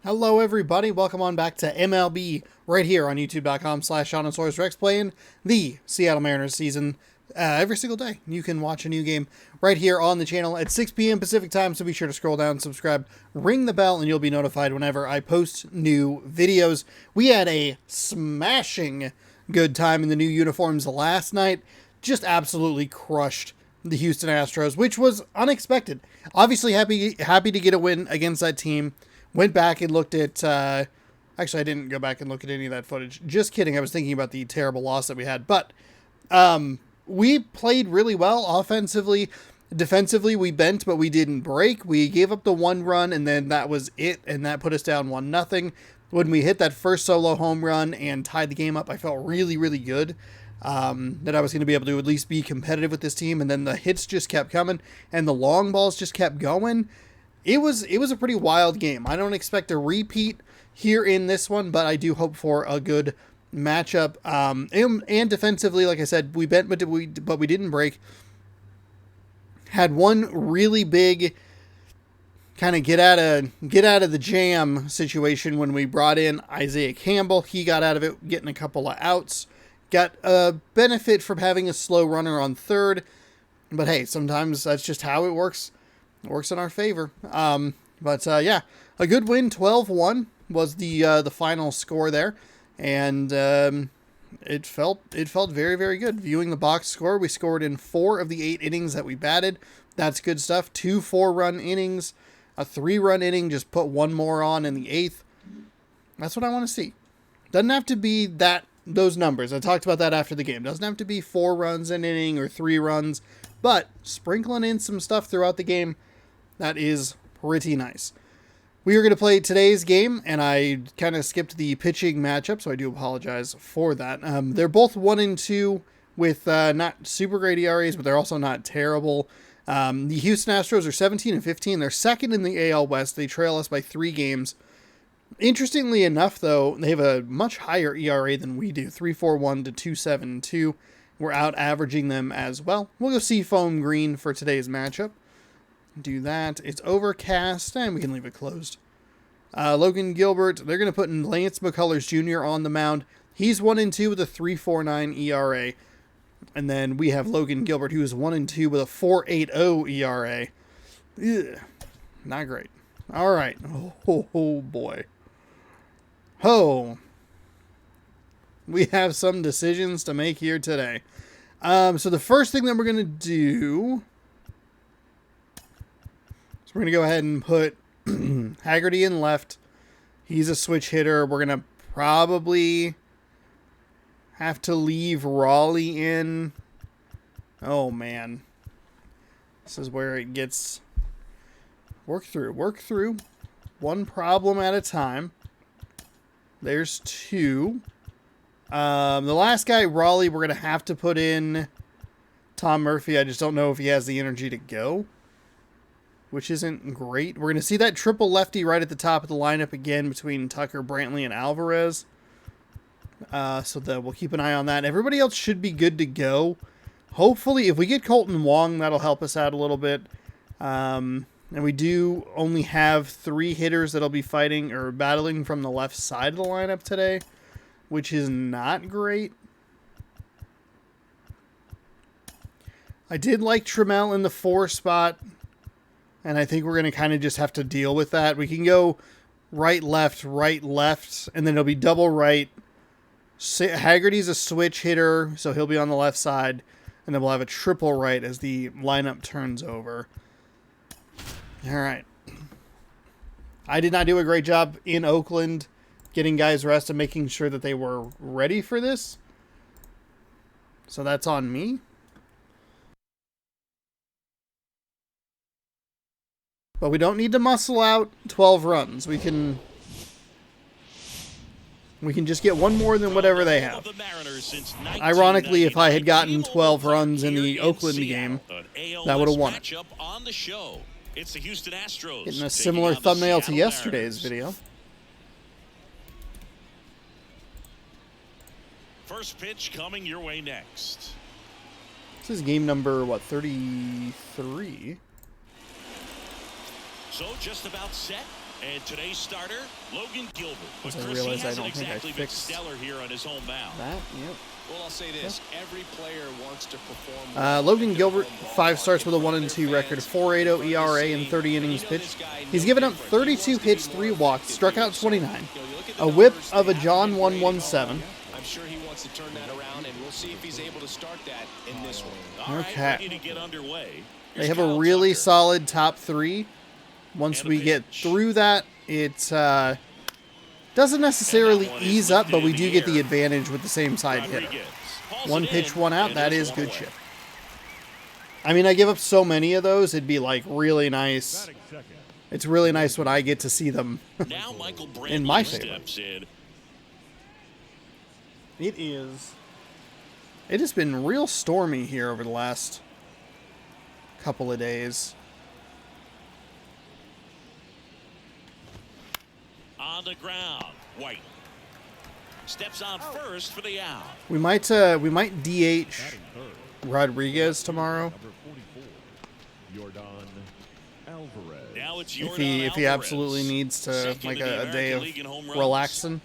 Hello everybody, welcome on back to MLB right here on youtube.com/SeanandSourceRex playing the Seattle Mariners season every single day. You can watch a new game right here on the channel at 6 p.m. Pacific time, so be sure to scroll down, subscribe, ring the bell, and you'll be notified whenever I post new videos. We had a smashing good time in the new uniforms last night, just absolutely crushed the Houston Astros, which was unexpected. Obviously happy to get a win against that team. Went back and looked at, actually I didn't go back and look at any of that footage. Just kidding. I was thinking about the terrible loss that we had. But we played really well offensively. Defensively, we bent, but we didn't break. We gave up the one run, and then that was it. And that put us down 1-0. When we hit that first solo home run and tied the game up, I felt really, really good. That I was going to be able to at least be competitive with this team. And then the hits just kept coming, and the long balls just kept going. It was a pretty wild game. I don't expect a repeat here in this one, but I do hope for a good matchup. And defensively, like I said, we bent, but we didn't break. Had one really big kind of get out of the jam situation when we brought in Isaiah Campbell. He got out of it, getting a couple of outs. Got a benefit from having a slow runner on third, but hey, sometimes that's just how it works. It works in our favor. Yeah, a good win. 12-1 was the final score there, and it felt very, very good. Viewing the box score, we scored in 4 of the 8 innings that we batted. That's good stuff. 2 4-run innings, a 3-run inning. Just put one more on in the 8th. That's what I want to see. Doesn't have to be those numbers. I talked about that after the game. Doesn't have to be 4 runs an inning or 3 runs, but sprinkling in some stuff throughout the game. That is pretty nice. We are going to play today's game, and I kind of skipped the pitching matchup, so I do apologize for that. They're both 1-2 with not super great ERAs, but they're also not terrible. The Houston Astros are 17-15. They're second in the AL West. They trail us by 3 games. Interestingly enough, though, they have a much higher ERA than we do, 3.41 to 2.72. We're out averaging them as well. We'll go Seafoam Green for today's matchup. Do that. It's overcast, and we can leave it closed. Logan Gilbert, they're going to put in Lance McCullers Jr. on the mound. He's 1-2 with a 3.49 ERA. And then we have Logan Gilbert, who is 1-2 with a 4.80 ERA. Ugh, not great. All right. Oh boy. Oh. We have some decisions to make here today. So the first thing that we're going to do... So we're going to go ahead and put Haggerty in left. He's a switch hitter. We're going to probably have to leave Raleigh in. Oh, man. This is where it gets work through. One problem at a time. There's 2. The last guy, Raleigh, we're going to have to put in Tom Murphy. I just don't know if he has the energy to go, which isn't great. We're going to see that triple lefty right at the top of the lineup again between Tucker, Brantley, and Alvarez. So we'll keep an eye on that. Everybody else should be good to go. Hopefully, if we get Colton Wong, that'll help us out a little bit. And we do only have 3 hitters that'll be fighting or battling from the left side of the lineup today, which is not great. I did like Trammell in the 4 spot. And I think we're going to kind of just have to deal with that. We can go right, left, and then it'll be double right. Haggerty's a switch hitter, so he'll be on the left side. And then we'll have a triple right as the lineup turns over. All right. I did not do a great job in Oakland getting guys rest and making sure that they were ready for this. So that's on me. But we don't need to muscle out 12 runs. We can just get one more than whatever they have. Ironically, if I had gotten 12 runs in the Oakland game, that would have won it. Getting a similar thumbnail to yesterday's video. First pitch coming your way next. This is game number, 33? So just about set. And today's starter, Logan Gilbert. But I Chris, realize he I hasn't don't think I exactly been fixed stellar here on his home mound. that. Yep. Well, I'll say this: every player wants to perform. Logan Gilbert, 5 starts with a 1-2 record, 4.80 ERA in 30 innings pitched. He's given up 32 hits, 3 walks, struck out 29, a whip of a John 117. I'm sure he wants to turn that around, and we'll see if he's able to start that in this one. All right, Okay. ready to get underway. They Here's have a Kyle really Tucker. solid top 3. Once And a we get pitch. through that, it doesn't necessarily And that one is ease up, but lifted we in do the get the air. advantage with the same side hitter. Rodriguez hauls 1 it pitch, in, 1 out, and that there's is one good away. chip. I mean, I give up so many of those, it'd be like really nice. It's really nice when I get to see them. Now Michael Brantley In my favor. steps in. It is. It has been real stormy here over the last couple of days. On the ground, White steps on first for the out. We might DH Rodriguez tomorrow Now it's if Yordan he Alvarez, absolutely needs to second like in the a day American of League in home runs. relaxing.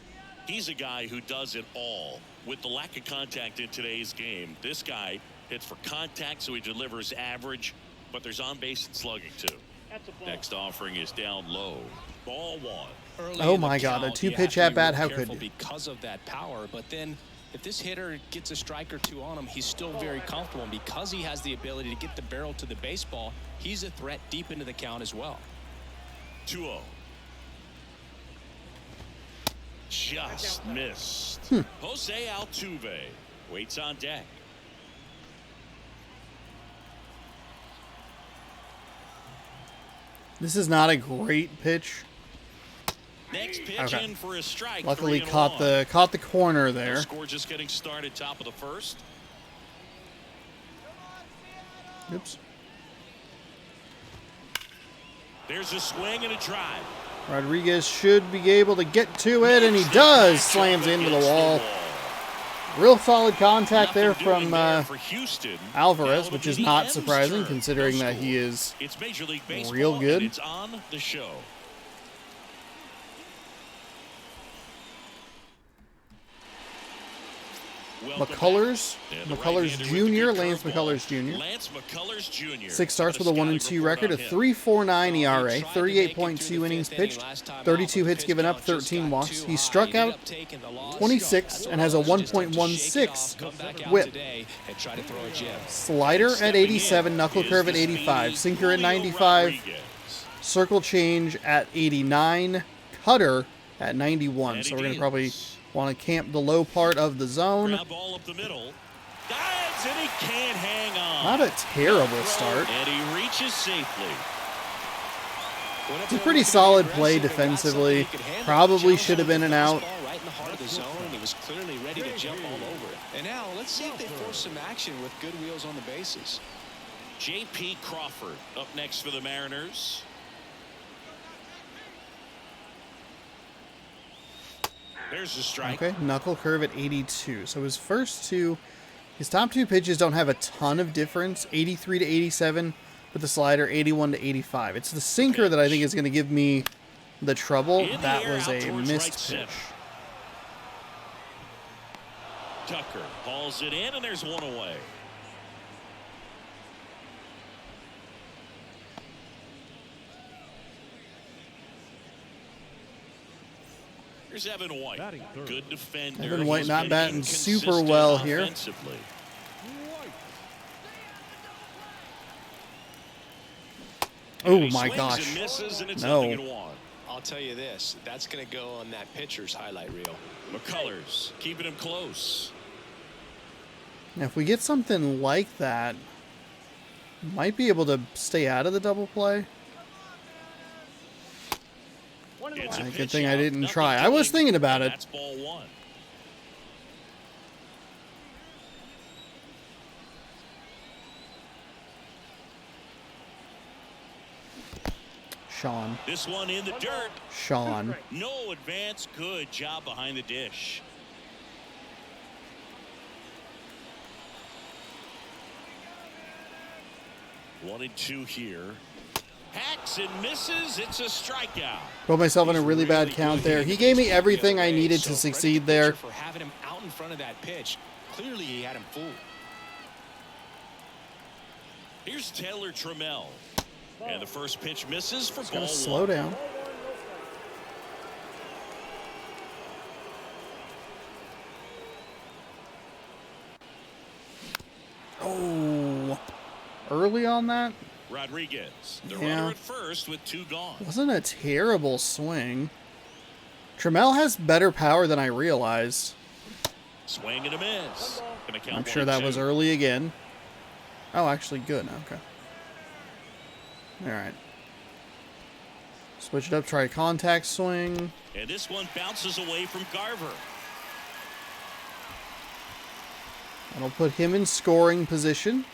He's a guy who does it all. With the lack of contact in today's game, this guy hits for contact, so he delivers average, but there's on base and slugging too. Next offering is down low. Ball 1. Early Oh in the my God, a count, two you have pitch to be at bat, real how could careful you? because of that power, but then if this hitter gets a strike or 2 on him, he's still very comfortable, and because he has the ability to get the barrel to the baseball, he's a threat deep into the count as well. 2-0. Just missed. Jose Altuve waits on deck. This is not a great pitch. Next pitch Okay. in for a strike. Luckily 3-1. caught the corner No there. score just getting started, top of the first. Oops. There's a swing and a drive. Rodriguez should be able to get to it, and he does. Slams into the wall. Real solid contact there Nothing doing from there for Houston. Alvarez, Now which it'll is be the not M's surprising turn. considering No that he score. is It's Major League Baseball, real good. and it's on the show. Welcome McCullers. back. And the McCullers right-hander with the Jr., good Lance curveball. McCullers Jr. Lance McCullers Jr. 6 starts with a Got 1-2 scouting record, a report on him. 3.49 ERA, He tried to make it 38.2 through the innings fifth inning pitched, last time out, 32 but the hits pitch given up, count just 13 got walks. too He high. struck Ended out up taking the loss. 26 and has a Just have to shake it 1.16 off, come back out whip. today and try to throw a jab. Slider at Stepping 87, in knuckle is curve at the 85, speedy sinker at Julio 95, Rodriguez. circle change at 89, cutter at 91. And So he we're going to deals. probably want to camp the low part of the zone. Ground ball up the middle. Dives and he can't hang on. Not a terrible start. And he reaches safely. It's a pretty solid play defensively. Probably should have been an out. Right in the heart of the zone, and he was clearly ready to jump all over it. And now let's see if they force some action with good wheels on the bases. J.P. Crawford up next for the Mariners. There's the strike. Okay, knuckle curve at 82. So his top 2 pitches don't have a ton of difference. 83 to 87 with the slider, 81 to 85. It's the sinker that I think is going to give me the trouble. In the That air, was out a towards missed right center. pitch. Tucker hauls it in, and there's one away. Here's Evan White. Good defender. Evan White He's not been batting super inconsistent well here. offensively. Oh And he my swings gosh. and misses, and it's No. 0-1. I'll tell you this, that's going to go on that pitcher's highlight reel. McCullers keeping him close. Now, if we get something like that, might be able to stay out of the double play. It's a Good pitch thing I out, didn't nothing try. I was doing, thinking about and it. That's ball 1. Sean. This one in the dirt. Sean. No advance. Good job behind the dish. One and two here. Hacks and misses. It's a strikeout. Put myself in a really bad count there. He gave me everything I needed to succeed there. For having him out in front of that pitch. Clearly he had him fooled. Here's Taylor Trammell. And the first pitch misses for ball one. Slow down. Oh, early on that? Rodriguez, the runner at first with 2 gone. Wasn't a terrible swing. Trammell has better power than I realized. Swing and a miss. I'm sure that was early again. Oh, actually good. Okay. All right. Switch it up, try a contact swing. And this one bounces away from Garver. That'll put him in scoring position.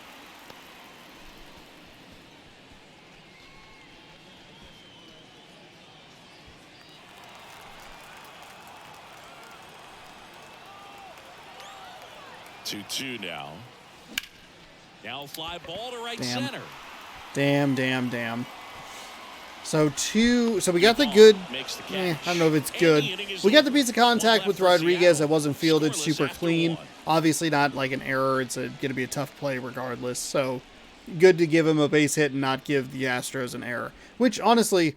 Two now. Now fly ball to right center. Damn. So we got the good, I don't know if it's good. We got the piece of contact with Rodriguez that wasn't fielded super clean. Obviously not like an error. It's going to be a tough play regardless. So good to give him a base hit and not give the Astros an error. Which honestly,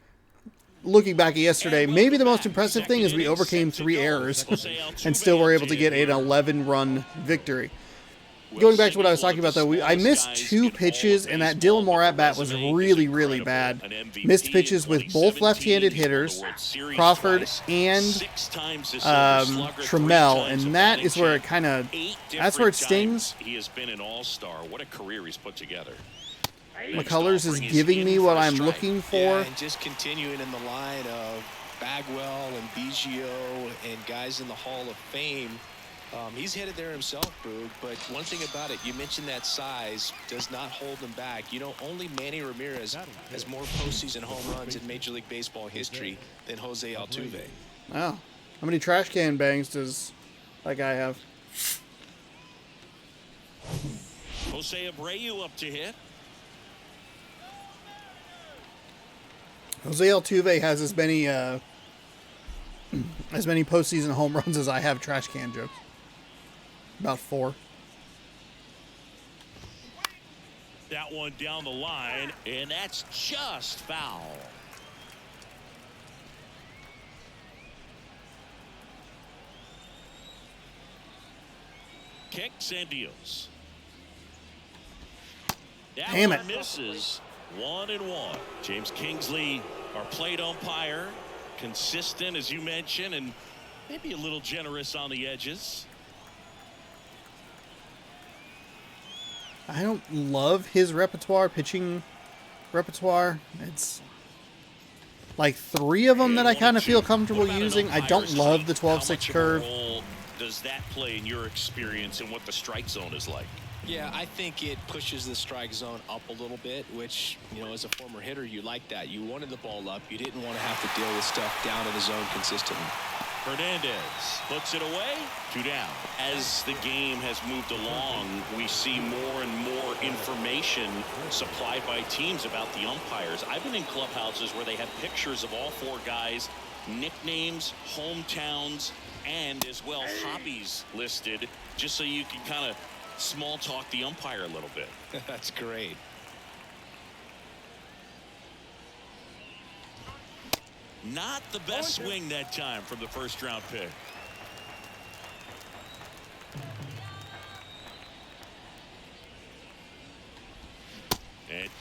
looking back at yesterday, maybe the most impressive thing is we overcame 3 errors and still were able to get an 11-run victory. Going back to what I was talking about, though, I missed 2 pitches, and that Dylan Moore at-bat was really, really bad. Missed pitches with both left-handed hitters, Crawford and Trammell, and that is where it that's where it stings. He has been an all-star. What a career he's put together. McCullers is giving me what I'm looking for. Yeah, and just continuing in the line of Bagwell and Biggio and guys in the Hall of Fame. He's headed there himself, Boog, but one thing about it, you mentioned that size does not hold him back. You know, only Manny Ramirez has more postseason home runs in Major League Baseball history than Jose Altuve. Wow. How many trash can bangs does that guy have? Jose Abreu up to hit. Jose Altuve has as many postseason home runs as I have trash can jokes. About 4. That one down the line, and that's just foul. Kicks and deals. Damn it. Misses. 1-1. James Kingsley, our plate umpire, consistent as you mentioned, and maybe a little generous on the edges. I don't love his pitching repertoire. It's like 3 of them that I kind of feel comfortable using. I don't love the 12-6 curve. How much of a role does that play in your experience and what the strike zone is like? Yeah, I think it pushes the strike zone up a little bit, which, you know, as a former hitter, you like that. You wanted the ball up. You didn't want to have to deal with stuff down in the zone consistently. Hernandez puts it away. 2 down. As the game has moved along, we see more and more information supplied by teams about the umpires. I've been in clubhouses where they have pictures of all 4 guys, nicknames, hometowns, and as well hobbies listed, just so you can kind of small talk the umpire a little bit. That's great. Not the best swing that time from the first-round pick.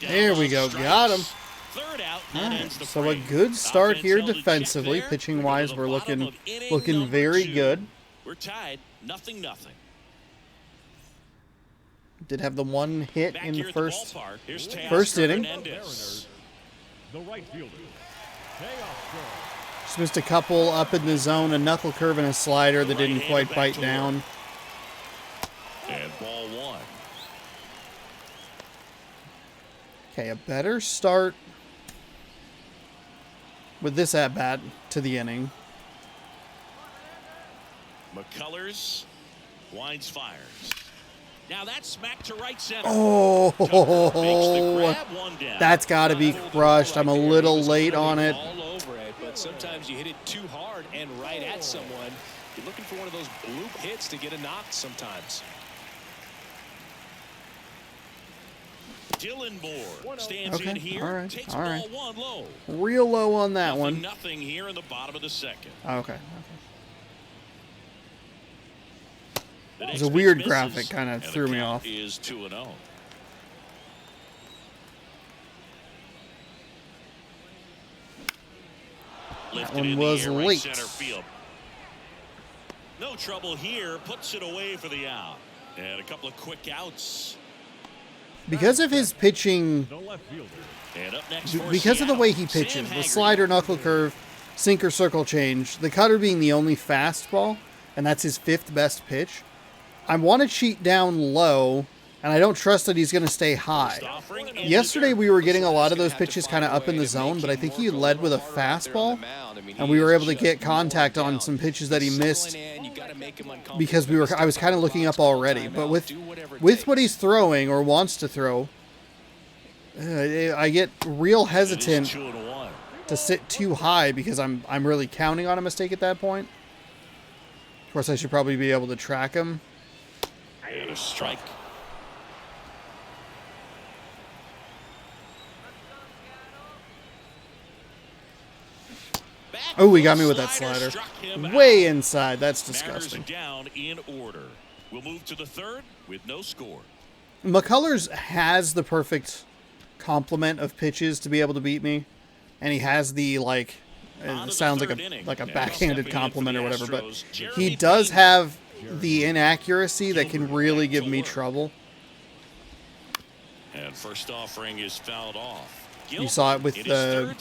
There we go. Got him. Third out. Right. So a good start here defensively. Pitching-wise, we're looking very good. We're tied. 0-0. Did have the 1 hit in the first inning. The right fielder. Just missed a couple up in the zone, a knuckle curve and a slider that didn't quite bite down. And ball 1. Okay, a better start with this at-bat to the inning. McCullers winds, fires. Now that's smacked to right center. Oh, Grab, one down. that's got to be crushed. I'm a little late on it. All over it, but sometimes you hit it too hard and right at someone. You're looking for one of those bloop hits to get a knock sometimes. Dylan Moore stands in here. All right. Takes All right. ball one low. Real low on that one. Nothing here in the bottom of the second. Okay. It was a weird graphic, kind of threw me off. Is 2-0. That one was late. Center field. No trouble here. Puts it away for the out. And a couple of quick outs. Because of his pitching, The left fielder. And up next because of the way he pitches, the slider, knuckle curve, sinker, circle change, the cutter being the only fastball, and that's his 5th best pitch, I want to cheat down low, and I don't trust that he's going to stay high. Yesterday we were getting a lot of those pitches kind of up in the zone, but I think he led with a fastball, and we were able to get contact on some pitches that he missed because I was kind of looking up already. But with what he's throwing or wants to throw, I get real hesitant to sit too high because I'm really counting on a mistake at that point. Of course, I should probably be able to track him. And a strike. Oh, he got me with that slider. Way inside. That's disgusting. Down in order. We'll move to the third with no score. McCullers has the perfect complement of pitches to be able to beat me, and he has the it sounds like a backhanded compliment or whatever, but he does have the inaccuracy that can really give me trouble. And first offering is fouled off. You saw it with the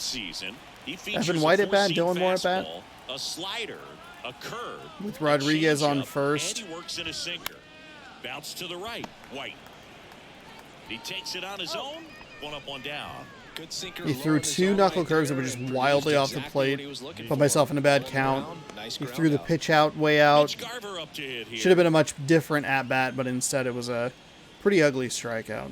Evan White at bat, Dylan Moore at bat. A slider, a curve, with Rodriguez on first. And he works in a sinker. Bounce to the right, White. He takes it on his own. One up, one down. Good sinker. He threw 2 knuckle curves that were just wildly off the plate. Put myself in a bad count. He threw the pitch out way out. Should have been a much different at bat, but instead it was a pretty ugly strikeout.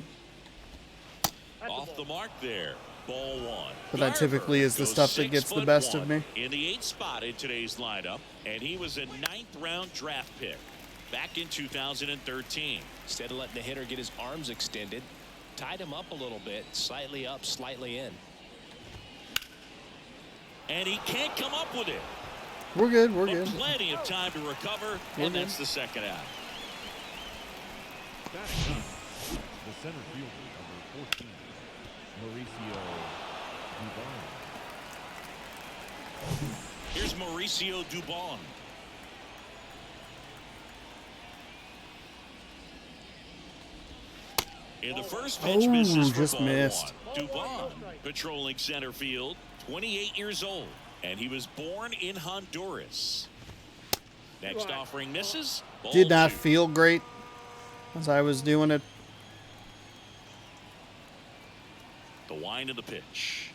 Off the mark there. Ball 1. But that typically is the stuff that gets the best of me. In the 8th spot in today's lineup, and he was a 9th round draft pick back in 2013. Instead of letting the hitter get his arms extended, tied him up a little bit, slightly up, slightly in. And he can't come up with it. We're good, we're but good. Plenty of time to recover, and that's the second out. Batting up, the center fielder, number 14, Mauricio Dubon. Here's Mauricio Dubon. In the first pitch, misses for just ball missed. 1. Dubon patrolling center field, 28 years old, and he was born in Honduras. Next offering misses. Did not feel great as I was doing it. The wind of the pitch.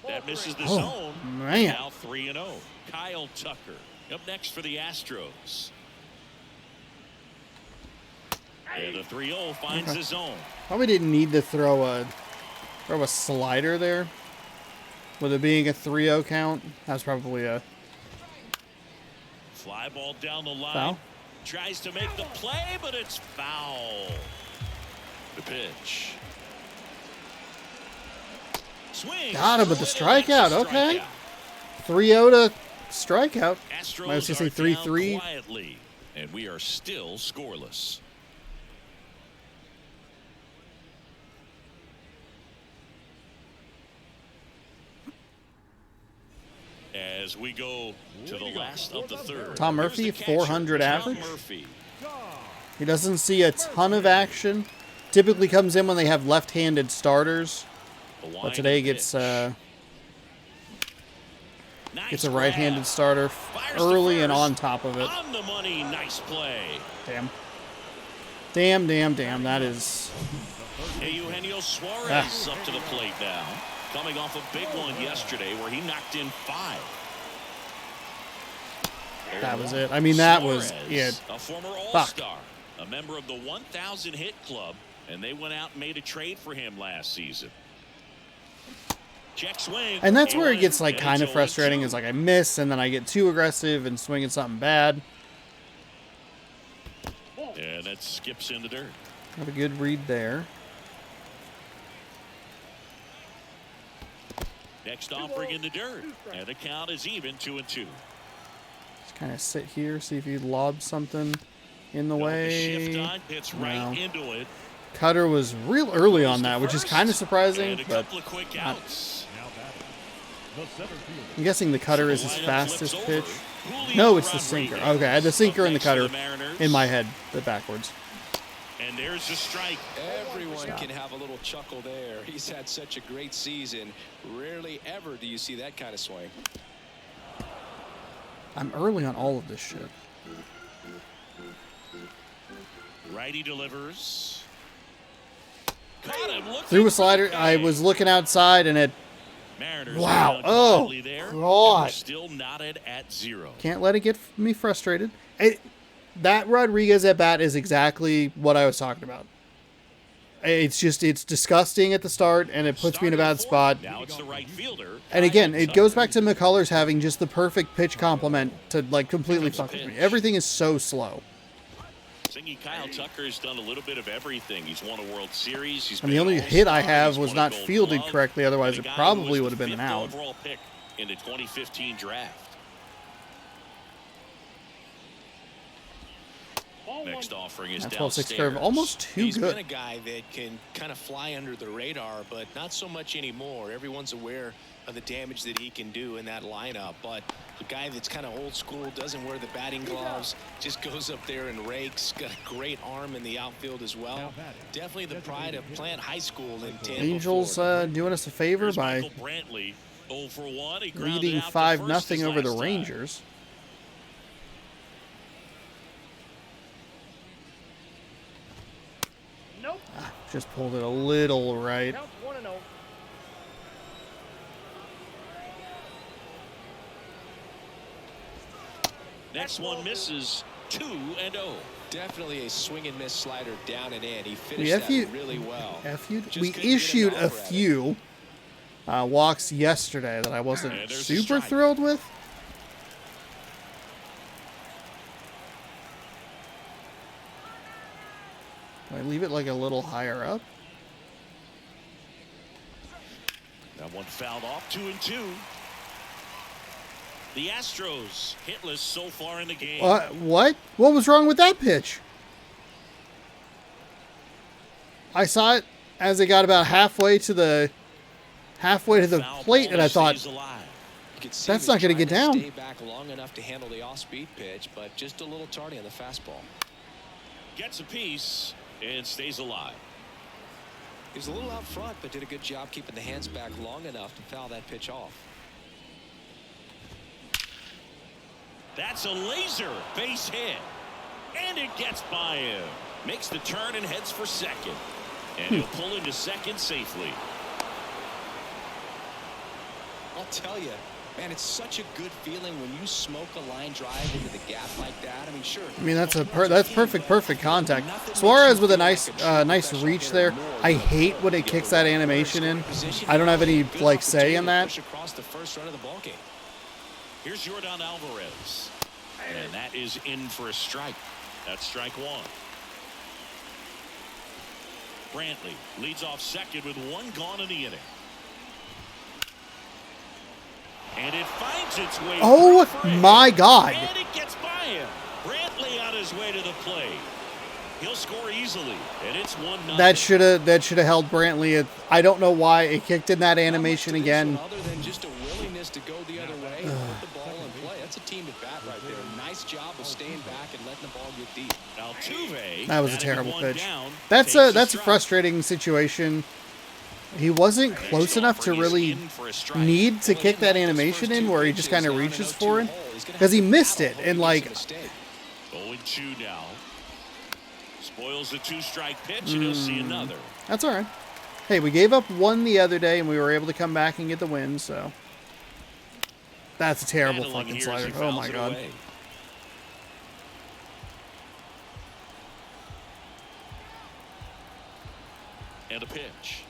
That misses the zone. Man. Now 3-0. Kyle Tucker up next for the Astros. And the 3-0 finds the zone. Probably didn't need to throw a slider there. With it being a 3-0 count, that's probably a fly ball down the line. Foul. Tries to make the play, but it's foul. The pitch. Swing. Got him with the strikeout. Okay. 3-0 to strikeout. I was going to say 3-3. Quietly, and we are still scoreless. As we go to the last of the third. Tom Murphy, 400 average. Tom Murphy. He doesn't see a ton of action. Typically comes in when they have left-handed starters. But today gets a right-handed starter early and on top of it. On the money, nice play. Damn. Damn. That is... Eugenio Suarez up to the plate now. Coming off a big one yesterday where he knocked in 5. That was it. I mean, that was it. A former Fuck. All-Star, a member of the 1,000 hit club, and they went out and made a trade for him last season. Check swing. And that's where it gets like And kind of it's 0-2. frustrating. Is like I miss and then I get too aggressive and swinging something bad. And that skips in the dirt. Have a good read there. Next offering in the dirt. And the count is even 2-2. Just kind of sit here, see if you lob something in the The way. shift on, hits right No. into it. Cutter was real early on that, which is kind of surprising, And a but couple of quick not. outs. Now batting, the center fielder. I'm guessing the cutter is his Lineup fastest flips pitch. over. Julio No, it's the Rodriguez sinker. Okay, I had the sinker and the up next to cutter Mariners. in my head, but backwards. And there's the strike. Everyone can have a little chuckle there. He's had such a great season. Rarely ever do you see that kind of swing. I'm early on all of this shit. Righty delivers. Caught him looking Threw a for slider. the I bag. was looking outside and it Mariners Wow. down Oh, quietly there, and God. we're still knotted at 0. can't let it get me frustrated. That Rodriguez at bat is exactly what I was talking about. It's disgusting at the start and it puts me in a bad spot. Now it's the right fielder. And again, it goes back to McCullers having just the perfect pitch complement to like completely fuck with me. Everything is so slow. Thinking Kyle Tucker's done a little bit of everything. He's won a World Series. He's And been the only an hit I All-Star. have He's was won a not Gold fielded Glove. correctly, otherwise The it guy who probably was would have the been an 5th out. overall pick in the 2015 draft. Next offering is That downstairs. 12-6 curve, almost too He's good. been a guy that can kind of fly under the radar, but not so much anymore. Everyone's aware of the damage that he can do in that lineup, but a guy that's kind of old school, doesn't wear the batting gloves, just goes up there and rakes, got a great arm in the outfield as well. Definitely the pride of Plant High School in Tampa, Angels Florida. doing us a favor Here's by Michael Brantley, 0 for 1. He grounded leading out to 5-0 first his over the last time. Rangers. Nope. Just pulled it a little right. Counts 1-0. Next one misses 2-0. Definitely a swing and miss slider down and in. He We finished that FU'd really well. Just we couldn't get issued an a offer at it. few walks yesterday that I wasn't And there's a super strike. thrilled with. Do I leave it like a little higher up? That one fouled off. 2-2. The Astros hitless so far in the game. What? What was wrong with that pitch? I saw it as it got about halfway to the Foul plate, ball and I thought, stays alive. You could see That's he was not gonna get trying to down. Stay back long enough to handle the off-speed pitch, but just a little tardy on the fastball. Gets a piece and stays alive. He was a little out front, but did a good job keeping the hands back long enough to foul that pitch off. That's a laser base hit. And it gets by him. Makes the turn and heads for second. And he'll pull into second safely. I'll tell you, man, it's such a good feeling when you smoke a line drive into the gap like that. I mean, sure. I mean, that's perfect contact. Suarez with a nice reach there. I hate when it kicks that animation in. I don't have any like say in that. Push across the first run of the ball game. Here's Jordan Alvarez. And that is in for a strike. That's strike one. Brantley leads off second with one gone in the inning. And it finds its way. Oh through for my him. God. And it gets by him. Brantley on his way to the plate. He'll score easily, and it's 1-0. That should have held Brantley. I don't know why it kicked in that animation again. Other than just a willingness to go the other way, and put the ball in play. That's a team at bat right there. Nice job of staying back and letting the ball get deep. Altuve, That was a batting terrible one pitch. down, That's takes a strike. frustrating situation. He wasn't close enough to really need to kick that animation in where he just kind of reaches for it because he missed it and like 0-2 now. Spoils the two-strike pitch, and he'll see another. that's all right. Hey, we gave up one the other day and we were able to come back and get the win. So that's a terrible Battling fucking here as he slider. Oh fouls my it god. away. And the pitch.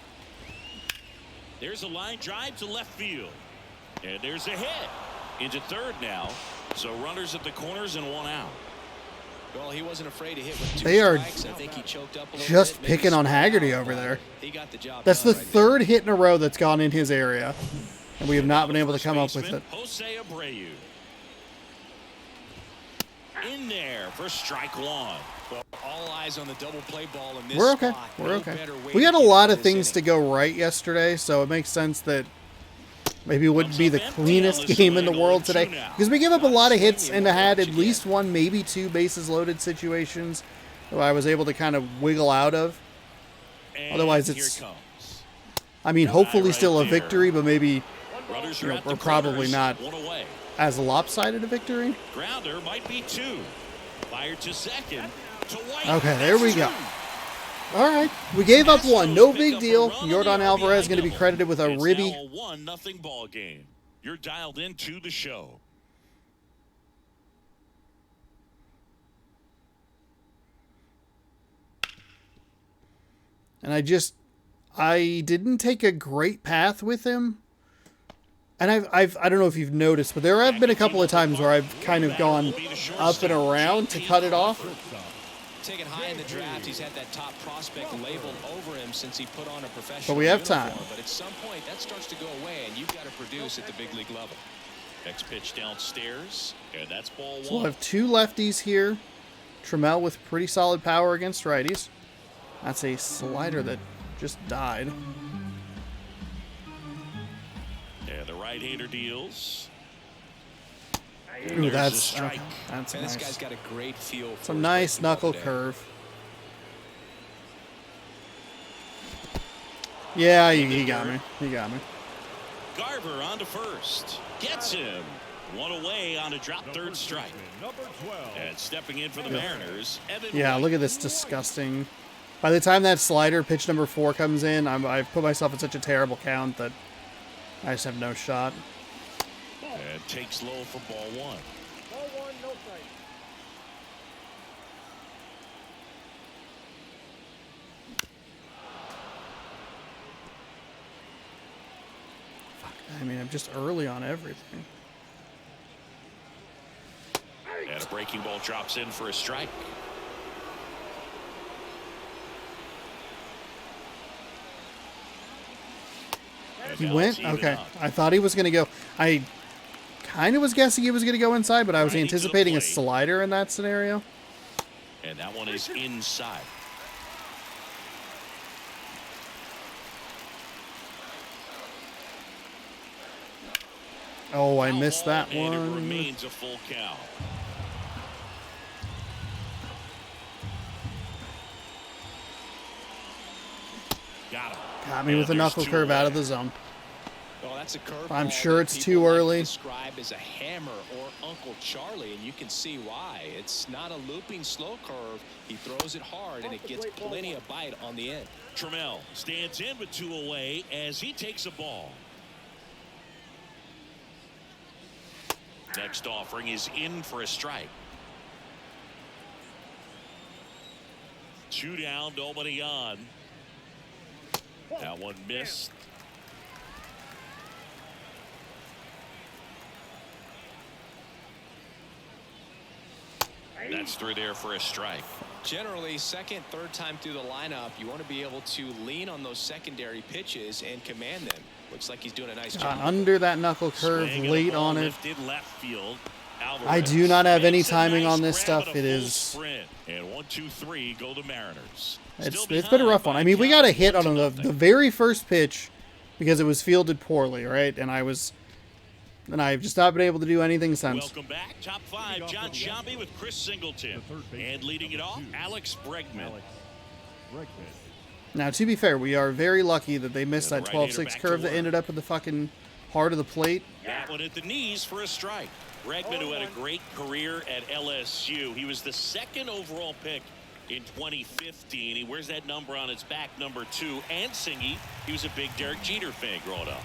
There's a line drive to left field. And there's a hit. Into third now. So runners at the corners and one out. Well, he wasn't afraid to hit with 2 They are strikes. I think he choked up a little just bit, maybe picking on slowed Haggerty down, over but there. He got the job That's the done right third hit in a row that's gone in his area, and we have not been able to come up with it. Jose Abreu. In there for strike one. Well, all eyes on the double play ball in this We're okay. spot. We're No okay. better way We to had a get lot out of this things to inning. go right yesterday, so it makes sense that maybe it wouldn't be the Comes up empty cleanest on the game in the single, world 2 today, now. because we gave up a lot of hits and had at Again. least one, maybe two bases loaded situations that I was able to kind of wiggle out of. And Otherwise, here it's- it comes. I mean, hopefully right still a there. victory, but maybe Runners You are know, at the we're probably corners, not- one away. as lopsided a victory. Grounder might be 2. Fired to second. To White. Okay, there we That's go. 2. All right, we gave up one. No Astros pick big up a deal. run on Yordan the Alvarez RBI going to be double. credited with a It's ribby. now a 1-0 ball game. You're dialed into the show. And I didn't take a great path with him. And I don't know if you've noticed, but there have been a couple of times where I've kind of gone up and around to cut it off. Taken high in the draft, he's had that top prospect labeled over him since he put on a professional But we have uniform. time. But at some point, that starts to go away, and you've got to produce at the big league level. Next pitch downstairs, and that's ball So we'll 1. have two lefties here. Trammell with pretty solid power against righties. That's a slider that just died. And the right-hander deals. Ooh, There's that's a strike. okay. That's And this guy's nice. got a great feel for Some his nice breaking ball knuckle today. curve. Yeah, he got me. He got me. Garver on to first. Gets him. One away on a drop third strike. Number 12. And stepping in for the Mariners, Evan Yeah, White. look at this disgusting. By the time that slider, pitch number 4, comes in, I've put myself in such a terrible count that I just have no shot. And takes low for ball 1. I mean, I'm just early on everything. And a breaking ball drops in for a strike. And He now went? it's even Okay. up. I thought he was going to go. I kind of was guessing he was going to go inside, but I was Righty to the anticipating a plate. slider in that scenario. And that one is inside. Oh, I Foul missed ball, that and it one. remains a full count. Got him. Got me And with a there's knuckle 2 curve out away. of the zone. Well, that's a curveball I'm sure that it's people too like to early. Describe as a hammer or Uncle Charlie, and you can see why. It's not a looping slow curve. He throws it hard, and it gets plenty of bite on the end. Trammell stands in with 2 away as he takes a ball. Next offering is in for a strike. 2 down, nobody on. That one missed. That's through there for a strike. Generally, second, third time through the lineup, you want to be able to lean on those secondary pitches and command them. Looks like he's doing a nice Got job. under that knuckle curve Swing and a late ball on it. lifted left field. Alvarez I do not have any makes a timing nice on this grab stuff. and a It full is- sprint. And 1, 2, 3 go to Mariners. It's Still been a rough one. behind I mean, we by got a count, hit on 1-0. the very first pitch because it was fielded poorly, right? And I've just not been able to do anything since. Welcome back. Top 5, John Sciambi with Chris Singleton. And leading it off, Alex Bregman. Alex Bregman. Now, to be fair, we are very lucky that they missed Yeah, that the right-hander 12-6 back to curve that work. ended up at the fucking heart of the plate. That one at the knees for a strike. Bregman, who had a great career at LSU. He was the 2nd overall pick in 2015. He wears that number on his back, number 2. And Singy, he was a big Derek Jeter fan growing up.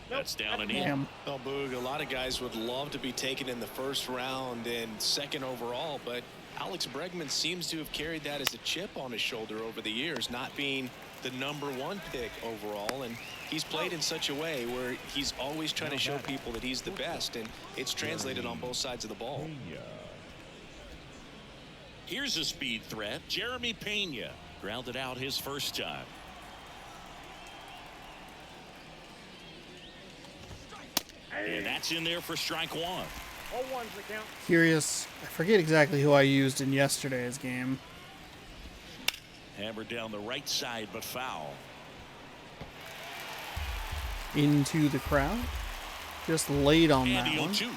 That's down and in. Damn. Well, Boog, a lot of guys would love to be taken in the first round and second overall, but Alex Bregman seems to have carried that as a chip on his shoulder over the years, not being the #1 pick overall, and he's played in such a way where he's always trying to show people that he's the best, and it's translated on both sides of the ball. Here's a speed threat. Jeremy Pena grounded out his first time. And that's in there for strike one. Curious. I forget exactly who I used in yesterday's game. Hammered down the right side, but foul. Into the crowd. Just laid on And that one. 0-2.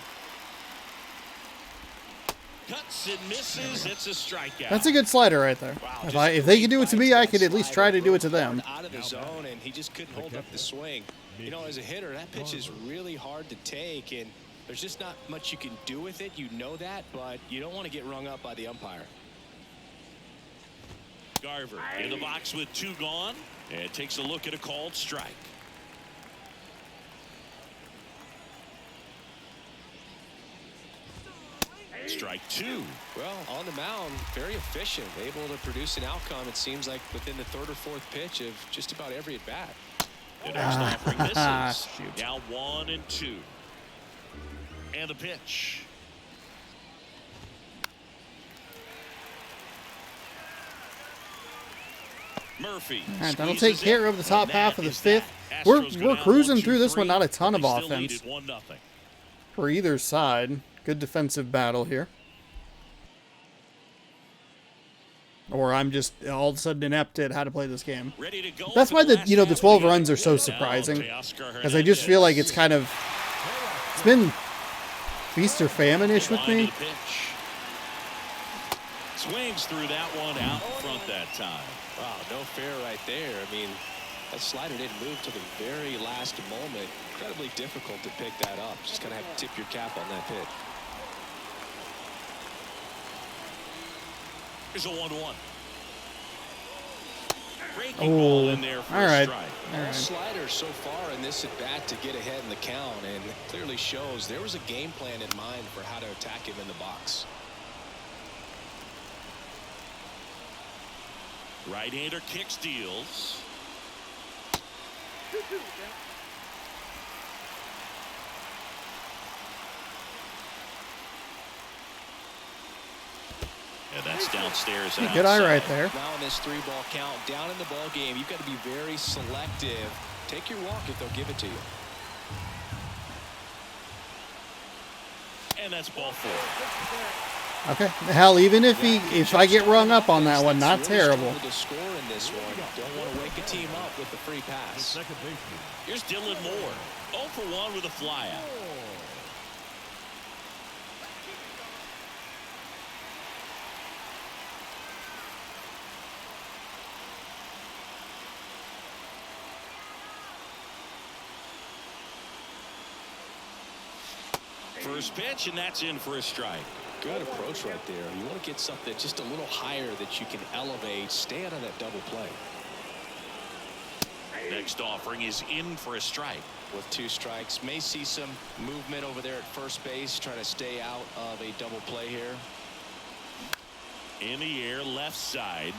Cuts and misses. It's a strikeout. That's a good slider right there. Wow, If they could do it to me, I could at least try to do it to them. Out of the zone, and he just couldn't hold up the swing. You know, as a hitter, that pitch is really hard to take, and there's just not much you can do with it. You know that, but you don't want to get rung up by the umpire. Garver in the box with 2 gone, and takes a look at a called strike. Strike 2. Well, on the mound, very efficient, able to produce an outcome, it seems like, within the 3rd or 4th pitch of just about every at-bat. The next offering misses. Now 1-2. And the pitch. Murphy. All right, that'll take care of the top half of the 5th. We're cruising through this one. Not a ton of offense for either side. Good defensive battle here. Or I'm just all of a sudden inept at how to play this game. That's why the 12 runs are so surprising, because I just feel like it's been feast or famine-ish with me. Swings through that one out front that time. Wow, no fair right there. I mean, that slider didn't move till the very last moment. Incredibly difficult to pick that up. Just kind of have to tip your cap on that pitch. Here's a 1-1. Breaking ball in there for a strike. All right. Slider so far in this at bat to get ahead in the count, and it clearly shows there was a game plan in mind for how to attack him in the box. Right-hander kick steals. And that's downstairs. And good eye right there. Now in this 3-ball count, down in the ball game, you've got to be very selective. Take your walk if they'll give it to you. And that's ball 4. Okay. Hell, even if I get rung up on that one, not terrible. To score in this one. Don't want to wake a team up with the free pass. Here's Dylan Moore. 0 for 1 with a flyout. First pitch, and that's in for a strike. Good approach right there. You want to get something just a little higher that you can elevate. Stay out of that double play. Next offering is in for a strike. With 2 strikes, may see some movement over there at first base, trying to stay out of a double play here. In the air, left side.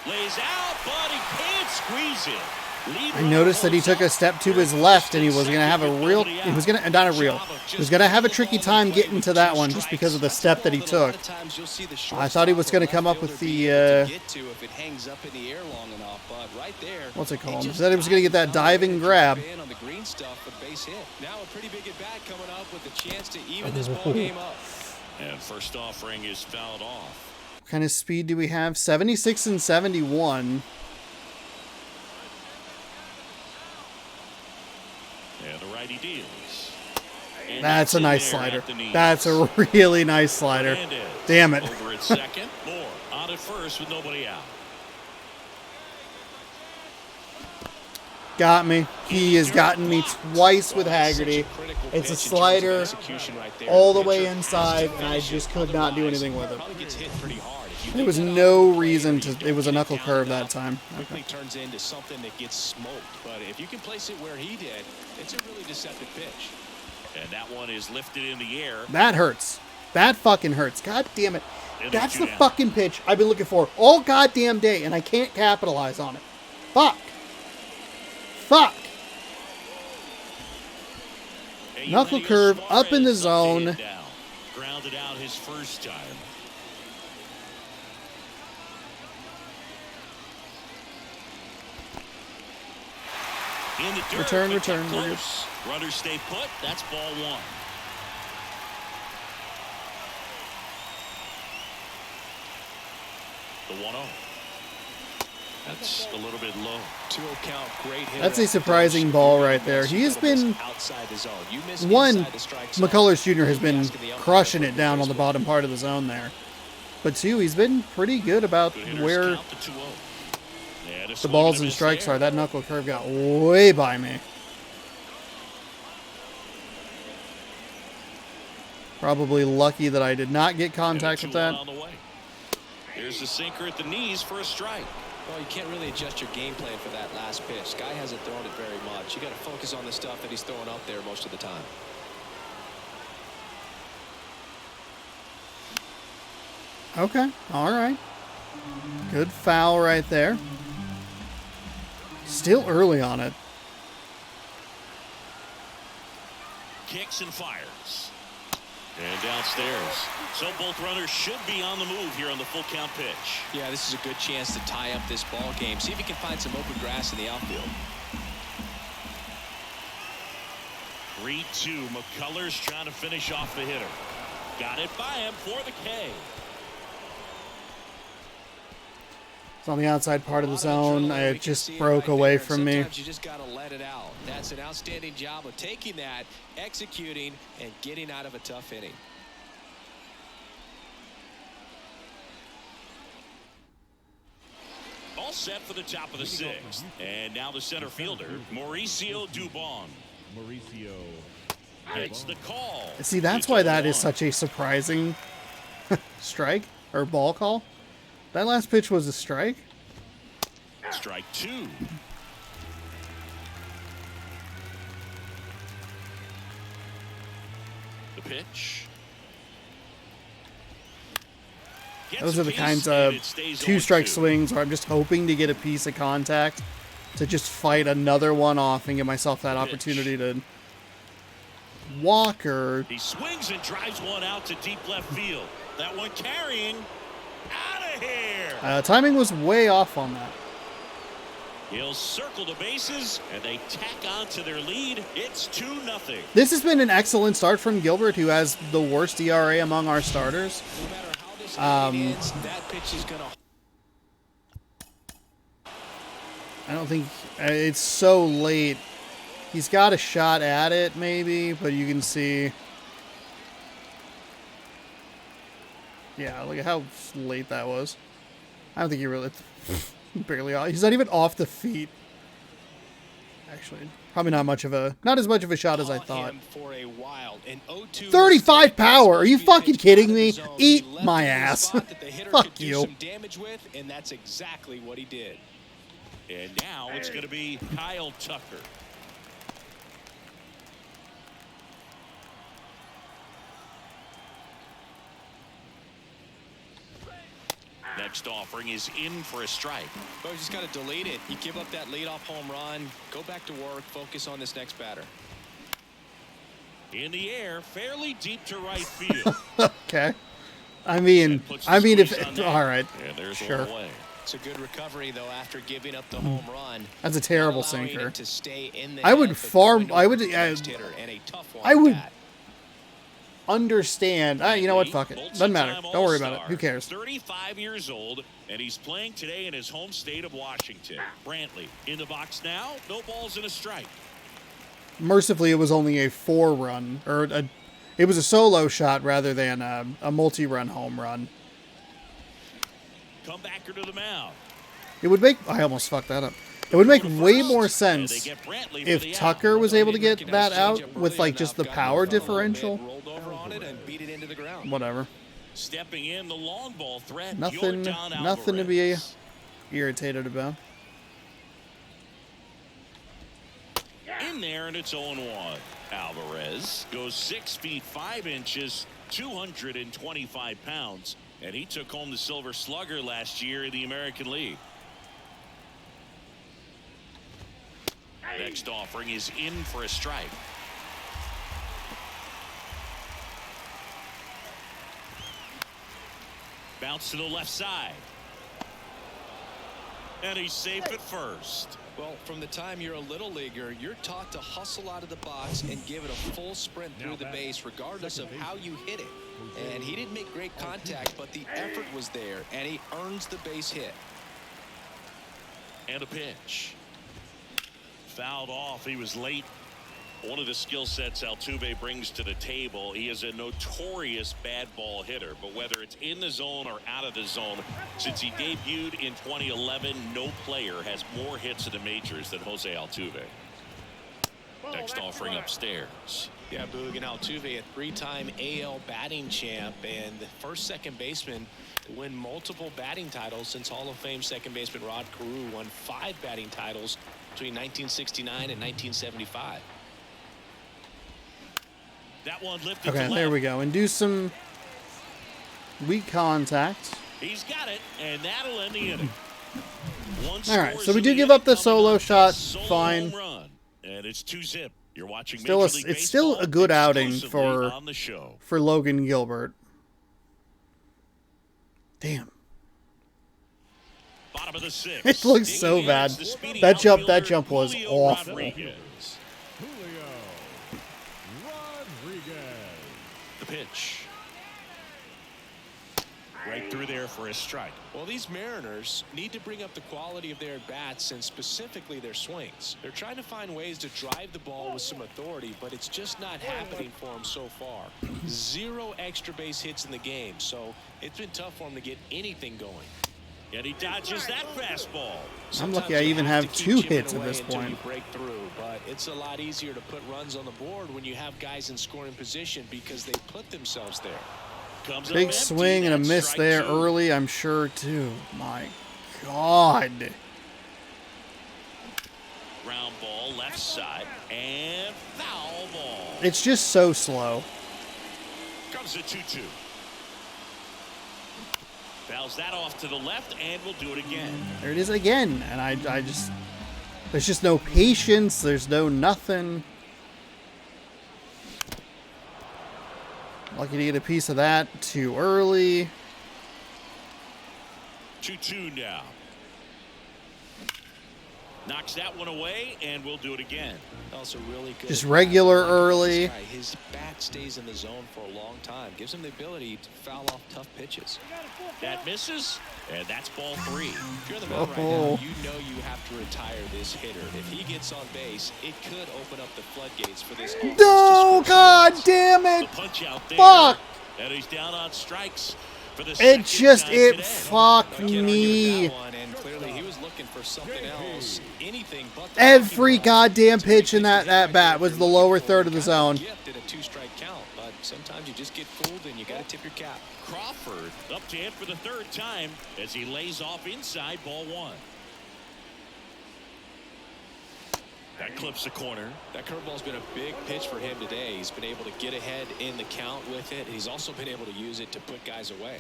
Lays out, but he can't squeeze it. I noticed that he took a step to his left, and he was going to have a tricky time getting to that one just because of the step that he took. I thought he was going to come up with the, what's it called? He said he was going to get that diving grab. Now a pretty big at bat coming up with a chance to even this ball game up. And first offering is fouled off. What kind of speed do we have? 76 and 71. And the righty deals. That's a nice slider. That's a really nice slider. Damn it. Over at second. Moore on at first with nobody out. Got me. He has gotten me twice with Haggerty. It's a slider all the way inside, and I just could not do anything with it. There was no reason to. It was a knuckle curve that time. Quickly turns into something that gets smoked, but if you can place it where he did, it's a really deceptive pitch. And that one is lifted in the air. That hurts. That fucking hurts. God damn it. That's the fucking pitch I've been looking for all goddamn day, and I can't capitalize on it. Fuck. Fuck. Knuckle curve up in the zone. Grounded out his first time. In the dirt, Return. Close. Runners stay put. That's ball one. The 1-0. That's a little bit low. 2-0 count, great hit. That's a surprising ball right there. He has been one. McCullers Jr. has been crushing it down on the bottom part of the zone there, but two, he's been pretty good about where the balls and strikes are. That knuckle curve got way by me. Probably lucky that I did not get contact with that. Here's the sinker at the knees for a strike. Well, you can't really adjust your game plan for that last pitch. Guy hasn't thrown it very much. You got to focus on the stuff that he's throwing up there most of the time. Okay, all right. Good foul right there. Still early on it. Kicks and fires. And downstairs. So both runners should be on the move here on the full count pitch. Yeah, this is a good chance to tie up this ball game. See if he can find some open grass in the outfield. 3-2. McCullers trying to finish off the hitter. Got it by him for the K. It's on the outside part of the zone. It just broke away from me. Sometimes you just got to let it out. That's an outstanding job of taking that, executing, and getting out of a tough inning. All set for the top of the sixth. And now the center fielder, Mauricio Dubon. Mauricio Gets the call. See, that's why that is such a surprising strike or ball call. That last pitch was a strike. Strike two. The pitch. Those are the kinds of two-strike swings where I'm just hoping to get a piece of contact to just fight another one off and give myself that opportunity to walk or... He swings and drives one out to deep left field. That one carrying. Out of here. Timing was way off on that. He'll circle the bases, and they tack on to their lead. It's 2-0. This has been an excellent start from Gilbert, who has the worst ERA among our starters. No matter how this begins, that pitch is gonna... I don't think it's so late. He's got a shot at it, maybe, but you can see. Yeah, look at how late that was. I don't think he really barely off. He's not even off the feet. Actually, probably not as much of a shot as I thought. 35 power. Are you fucking kidding me? Eat my ass. Fuck you. And that's exactly what he did. And now it's going to be Kyle Tucker. Next offering is in for a strike. Well, you just got to delete it. You give up that leadoff home run. Go back to work. Focus on this next batter. In the air, fairly deep to right field. Okay. I mean, if all right, sure. It's a good recovery though after giving up the home run. That's a terrible sinker. To stay in the I would understand. You know what? Fuck it. Doesn't matter. Don't worry about it. Who cares? 35 years old, and he's playing today in his home state of Washington. Brantley in the box now. No balls and a strike. Mercifully, it was only a 4-run, it was a solo shot rather than a multi-run home run. Comebacker to the mound. It would make... I almost fucked that up. It would make way more sense if Tucker was able to get that out with, like, just the power differential. Whatever. Stepping in the long ball threat. Nothing to be irritated about. In there, and it's 0-1. Alvarez goes 6 feet 5 inches 225 pounds, and he took home the Silver Slugger last year in the American League. Next offering is in for a strike. Bounce to the left side. And he's safe at first. Well, from the time you're a little leaguer, you're taught to hustle out of the box and give it a full sprint through the base, regardless of how you hit it. And he didn't make great contact, but the effort was there, and he earns the base hit. And a pitch. Fouled off. He was late. One of the skill sets Altuve brings to the table, he is a notorious bad ball hitter, but whether it's in the zone or out of the zone, since he debuted in 2011, no player has more hits in the majors than Jose Altuve. Next offering upstairs. Yeah, Boog, and Altuve, a 3-time AL batting champ and the first second baseman to win multiple batting titles since Hall of Fame second baseman Rod Carew won 5 batting titles between 1969 and 1975. That one lifted Okay, to left. there we go. And do some weak contact. He's got it, and that'll end the inning. All right, so we do give up the solo shot. Fine. Run, and it's 2-zip. You're watching Still, Major League it's still a good Baseball outing exclusively on the show. for Logan Gilbert. Damn. Bottom of the 6th. It looks so Digging in, bad. it's the speedy That jump outfielder, was Julio awful. Rodriguez. Julio Rodriguez. The pitch. Right through there for a strike. Well, these Mariners need to bring up the quality of their bats and specifically their swings. They're trying to find ways to drive the ball with some authority, but it's just not happening for them so far. 0 extra base hits in the game, so it's been tough for them to get anything going. And he dodges that fastball. I'm lucky I Sometimes you even to have keep 2 chipping hits at away this until point. you break through, but it's a lot easier to put runs on the board when you have guys in scoring position because they put themselves there. Comes up Big empty, swing and a that's miss strike there 2. early, I'm sure, too. My God. Ground ball, left side, and foul ball. It's just so slow. Comes a 2-2. Fouls that off to the left, and we'll do it again. There it is again. And I just... There's just no patience. There's no nothing. Lucky to get a piece of that too early. 2-2 now. Knocks that one away, and we'll do it again. Also really good. Just regular early. His bat stays in the zone for a long time. Gives him the ability to foul off tough pitches. That misses, and that's ball 3. If you're the mound right now, you know you have to retire this hitter. If he gets on base, it could open up the floodgates for this offense. No, God damn The it. punch out there. Fuck. And he's down on strikes for the It second just, time it today. fucked Can't argue with me. that one, and clearly he was looking for something else. Anything but the Every knocking ball. goddamn It's a great pitch in pitch to that hit bat right was there. the You're lower looking for third of the kind zone. gift in a 2-strike count, but sometimes you just get fooled and you got to tip your cap. Crawford up to hit for the 3rd time as he lays off inside ball 1. That clips the corner. That curveball's been a big pitch for him today. He's been able to get ahead in the count with it. He's also been able to use it to put guys away.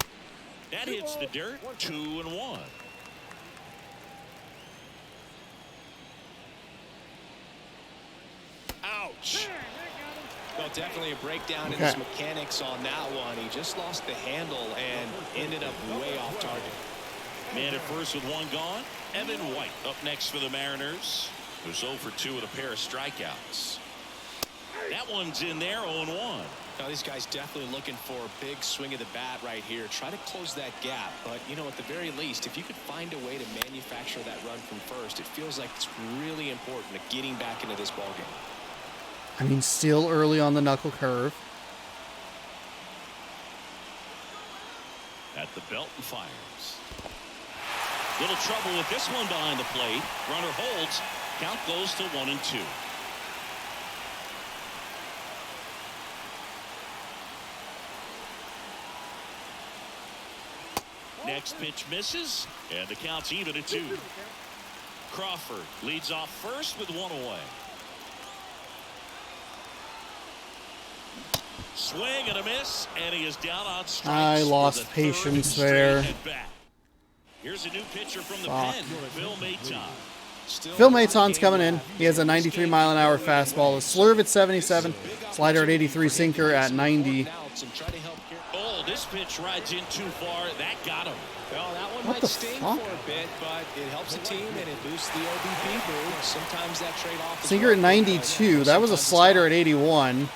That hits the dirt. 2-1. Ouch. Well, definitely a breakdown in his mechanics on that one. He just lost the handle and ended up way off target. Man at first with 1 gone. Evan White up next for the Mariners, who's 0 for 2 with a pair of strikeouts. That one's in there, 0-1. Now, these guys definitely looking for a big swing of the bat right here. Try to close that gap. But, you know, at the very least, if you could find a way to manufacture that run from first, it feels like it's really important to getting back into this ballgame. I mean, still early on the knuckle curve. At the belt and fires. Little trouble with this one behind the plate. Runner holds. Count goes to 1-2. Next pitch misses, and the count's even at 2. Crawford leads off first with 1 away. Swing and a miss, and he is down on strikes. I lost patience there. Here's a new pitcher from the Fuck. pen, Phil Maton. Phil Maton's coming in. He has a 93-mile-an-hour fastball, a slurve at 77, slider at 83, sinker at 90. Oh, this pitch rides in too far. That got him. Well, that one What might the sting fuck? for a bit, but it helps the team and it boosts the OBP boost. Sometimes that trade-off is Sinker at rough, 92. That was a sometimes it's slider not. at 81.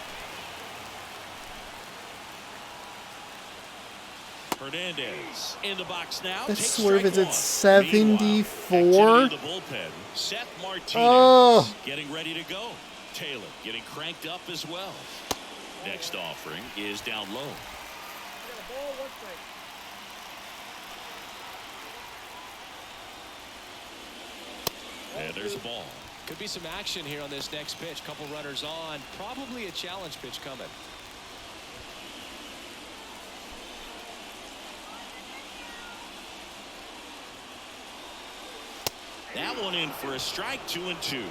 Hernandez in the box now. That Takes slurve is strike at one. 74. Meanwhile, activity in the bullpen. Seth Martinez Oh. getting ready to go. Taylor getting cranked up as well. Next offering is down low. And there's a ball. Could be some action here on this next pitch. Couple runners on. Probably a challenge pitch coming. That one in for a strike, 2-2.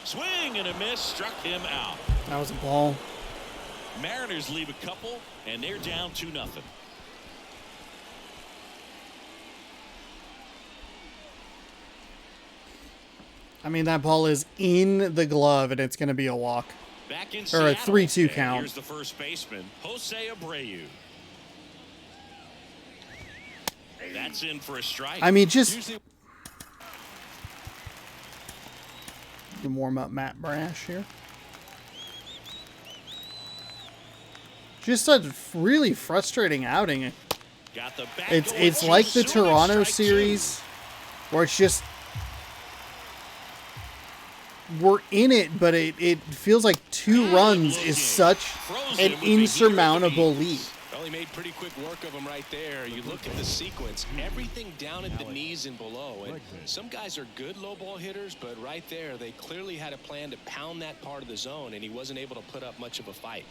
Swing and a miss, struck him out. That was a ball. Mariners leave a couple, and they're down 2-0. I mean, that ball is in the glove, and it's going to be a walk. Back in Or a Seattle, 3-2 and count. Here's the first baseman, Jose Abreu. That's in for a strike. I mean, just Usually to warm up Matt Brash here. Just a really frustrating outing. Got the back It's going like too the soon, Toronto strike two. series, where it's just we're in it, but it feels like 2 runs is such an insurmountable lead. well, he made pretty quick work of him right there. You look at the sequence, everything down at the knees and below. And some guys are good low ball hitters, but right there, they clearly had a plan to pound that part of the zone, and he wasn't able to put up much of a fight.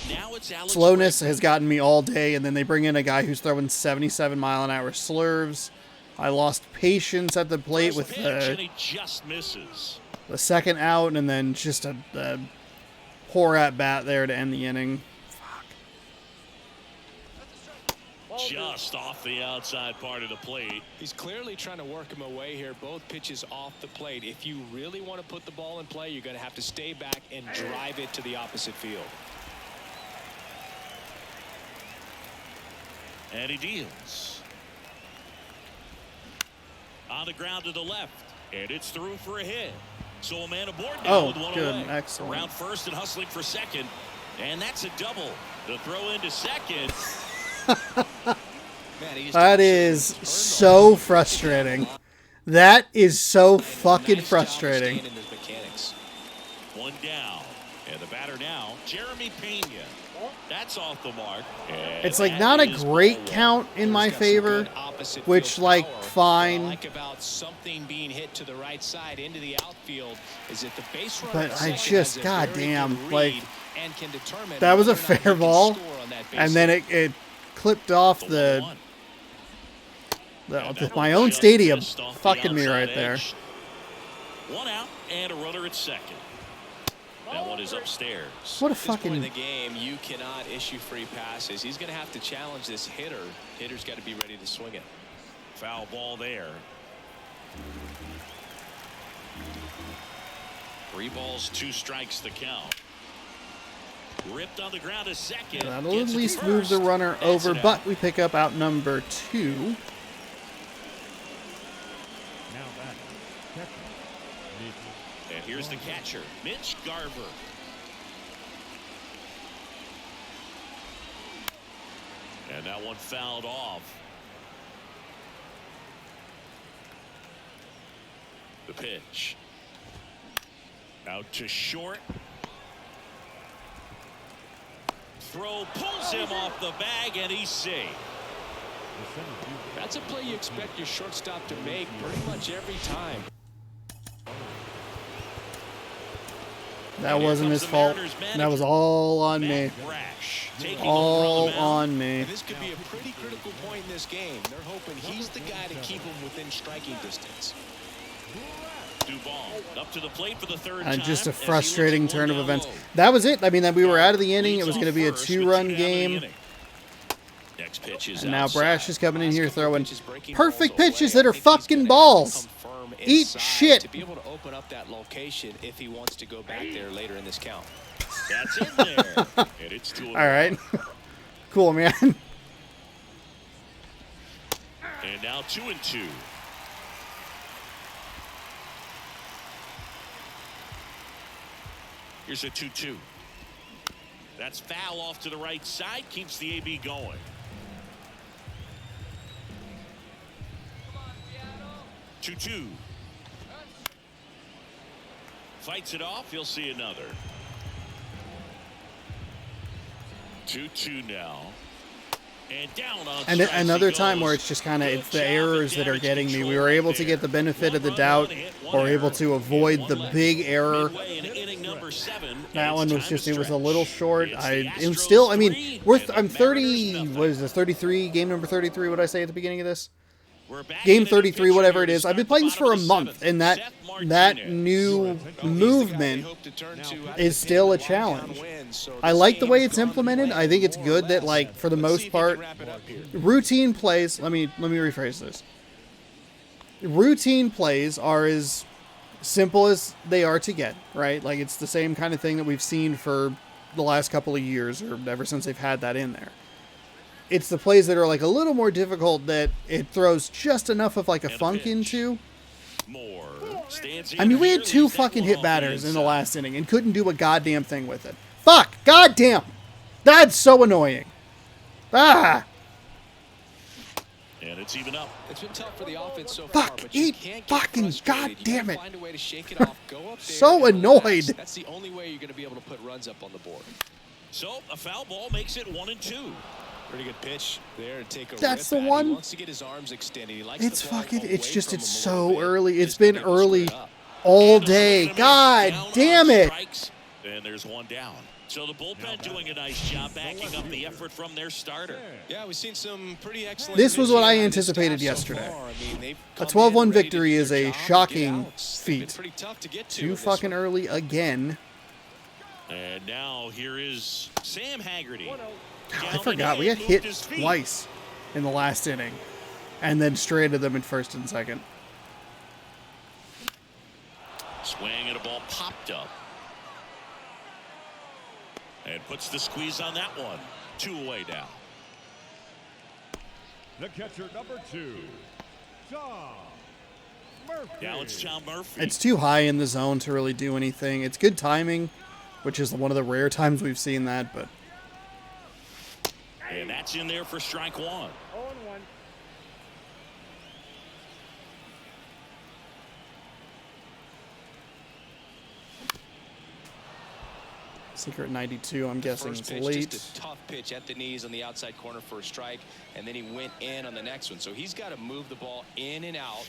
Now it's Alex Slowness Bregman. has gotten me all day, and then they bring in a guy who's throwing 77-mile-an-hour slurves. I lost patience at the plate with First pitch, and the he just misses. second out, and then just a poor at-bat there to end the inning. Just off the outside part of the plate. He's clearly trying to work him away here. Both pitches off the plate. If you really want to put the ball in play, you're going to have to stay back and drive it to the opposite field. And he deals. On the ground to the left. And it's through for a hit. So a man aboard now Oh, with one good. away. Excellent. Around first and hustling for second. And that's a double. The throw into second. Man, he just That is so frustrating. That is so fucking Nice job of frustrating. staying in his mechanics. One down. And the batter now, Jeremy Pena. That's off the mark. And It's like that not a is great ball one. count in my He's got some favor, good opposite which, field like, power. What I fine. like about something being hit to the right side into the outfield is that the base runner But at I second just, has a very goddamn, good like, read and can determine that was a whether or not he fair can ball, score on that base and then hit. it clipped off The 1-1. my own Just stadium missed off the fucking me outside right there. edge. One out and a runner at second. That one is upstairs. What a At this point in fucking the game, you cannot issue free passes. He's going to have to challenge this hitter. Hitter's got to be ready to swing it. Foul ball there. 3 balls, 2 strikes the count. Ripped on the ground to second. that'll at Gets it least to move the first. runner That's over, it out. but we pick up out number 2. Now back. Catcher. Mitch. And here's the catcher, Mitch Garver. And that one fouled off. The pitch. Out to short. Throw pulls him off the bag, and he's safe. The center fielder. That's a play you expect your shortstop to make pretty much every time. That wasn't his fault. That was all on me. All on me. And this could be a pretty critical point in this game. They're hoping he's the guy to keep them within striking distance. Duvall up to the plate for the third And time just a as he frustrating lets it turn of go events. down low. That was it. I mean, that we were out of the inning. It was Leads going to be a off first with 2-run two down in the game. inning. Next pitch is And now outside. Brash is coming in here throwing Breaking perfect balls pitches away. that I are think he's fucking gonna balls. have to come firm Eat inside shit. to be able to open up that location if he wants to go back there later in this count. That's in there. And it's 2-1. All right. Cool, man. And now 2-2. Here's a 2-2. That's foul off to the right side. Keeps the AB going. Come on, 2-2. Fights it off. He'll see another. 2-2 now. And down on And strikes another he time goes. where it's just kind of, Good it's the job in errors that are damage getting me. We control were able right to there. get the benefit of the One doubt, run, hit, one or able error, to and avoid one the left. big error. Midway in inning number 7, That and one it's was time just, to it was a stretch. little short. It's It the was still, I Astros mean, 3 we're, and the I'm 30, Mariners what is it, 33, game number 33, what did I say at the beginning of this? We're back Game in a new 33, pitcher whatever here it to is. I've been start playing the this for a bottom of the month, seventh. and that Seth new Martinez. movement is still a challenge. I like the way it's implemented. I think it's good that, like, for the most part, routine plays, let me rephrase this. Routine plays are as simple as they are to get, right? Like, it's the same kind of thing that we've seen for the last couple of years, or ever since they've had that in there. It's the plays that are, like, a little more difficult that it throws just enough of, like, a And a funk pitch. into. More. Stands I mean, we had here, 2 leaves that fucking one hit off batters in the inside. last inning and couldn't do a goddamn thing with it. Fuck! Goddamn! That's so annoying. Ah! And it's even up. It's been tough for the offense so Fuck, far, but you eat can't get fucking frustrated. You goddamn gotta it. Find a way to shake it off. Go up there So and relax. annoyed. That's the only way you're going to be able to put runs up on the board. So a foul ball makes it 1-2. Pretty good pitch there to take a That's rip the at. one. He wants to get his arms extended. He likes It's the ball fucking, away it's just, from it's him a little so bit. early. It's Just been gotta get early straight up. all And a day. swing and a miss. God Down damn on it. strikes, and there's one down. So the bullpen doing a nice job backing up the effort from their starter. Yeah, we've seen some pretty excellent. This was what I pitching out of this anticipated staff so yesterday. far. I mean, they've A come 12-1 in ready to victory do is their a job and get shocking outs. They've been feat. pretty tough to get to Too in this fucking one. early again. And now here is Sam Haggerty. I forgot. We got hit twice in the last inning. And then straight to them in first and second. Swing and a ball popped up. And puts the squeeze on that one. 2 away now. The catcher, number 2, Tom Murphy. Now it's Tom Murphy. It's too high in the zone to really do anything. It's good timing, which is one of the rare times we've seen that, but And that's in there for strike 1. Secret 92, I'm guessing First it's pitch, late. just a tough pitch at the knees on the outside corner for a strike, and then he went in on the next one. So he's got to move the ball in and out.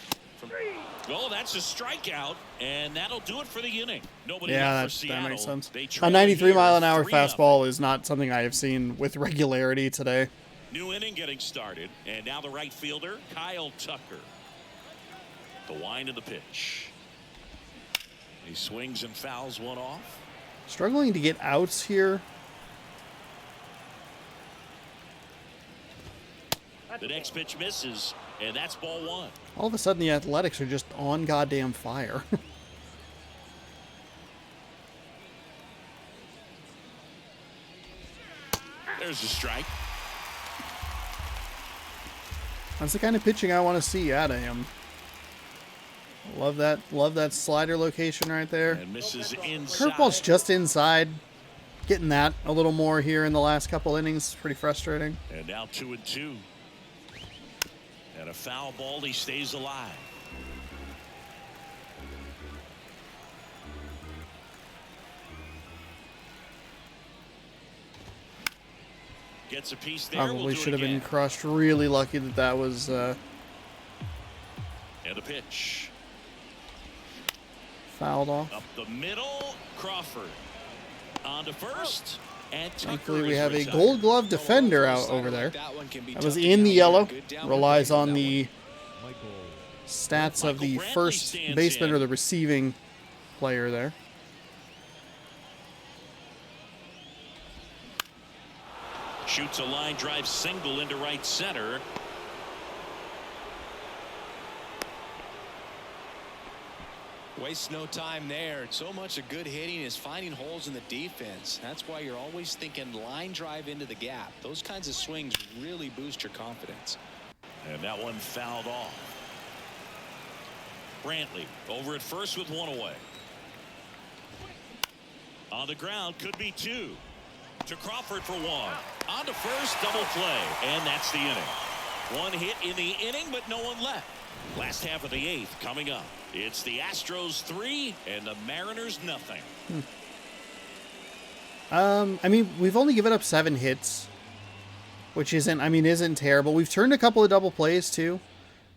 Oh, that's a strikeout, and that'll do it for the inning. Nobody Yeah, left for that Seattle. makes sense. They A trail 93 here mile an hour 3-0. fastball is not something I have seen with regularity today. New inning getting started, and now the right fielder, Kyle Tucker. The wind of the pitch. He swings and fouls one off. Struggling to get outs here. The next pitch misses, and that's ball 1. All of a sudden, the Athletics are just on goddamn fire. There's a strike. That's the kind of pitching I want to see out of him. Love that slider location right there. And misses inside. Curveball's just inside. Getting that a little more here in the last couple innings is pretty frustrating. And now 2-2. And a foul ball, he stays alive. Gets a piece there. Probably We'll do should it have been again. crushed. Really lucky that was And a pitch. fouled off. Up the middle, Crawford on to first, and Thankfully, Tucker we is have a retired. Gold Glove defender out over there. That was in the yellow. Relies on the Michael stats of the Bradley first stands baseman in. or the receiving player there. Shoots a line drive single into right center. Waste no time there. So much of good hitting is finding holes in the defense. That's why you're always thinking line drive into the gap. Those kinds of swings really boost your confidence. And that one fouled off. Brantley over at first with one away. On the ground, could be two. To Crawford for one. On to first, double play. And that's the inning. One hit in the inning, but no one left. Last half of the eighth coming up. It's the Astros 3 and the Mariners nothing. I mean, we've only given up 7 hits, which isn't terrible. We've turned a couple of double plays too,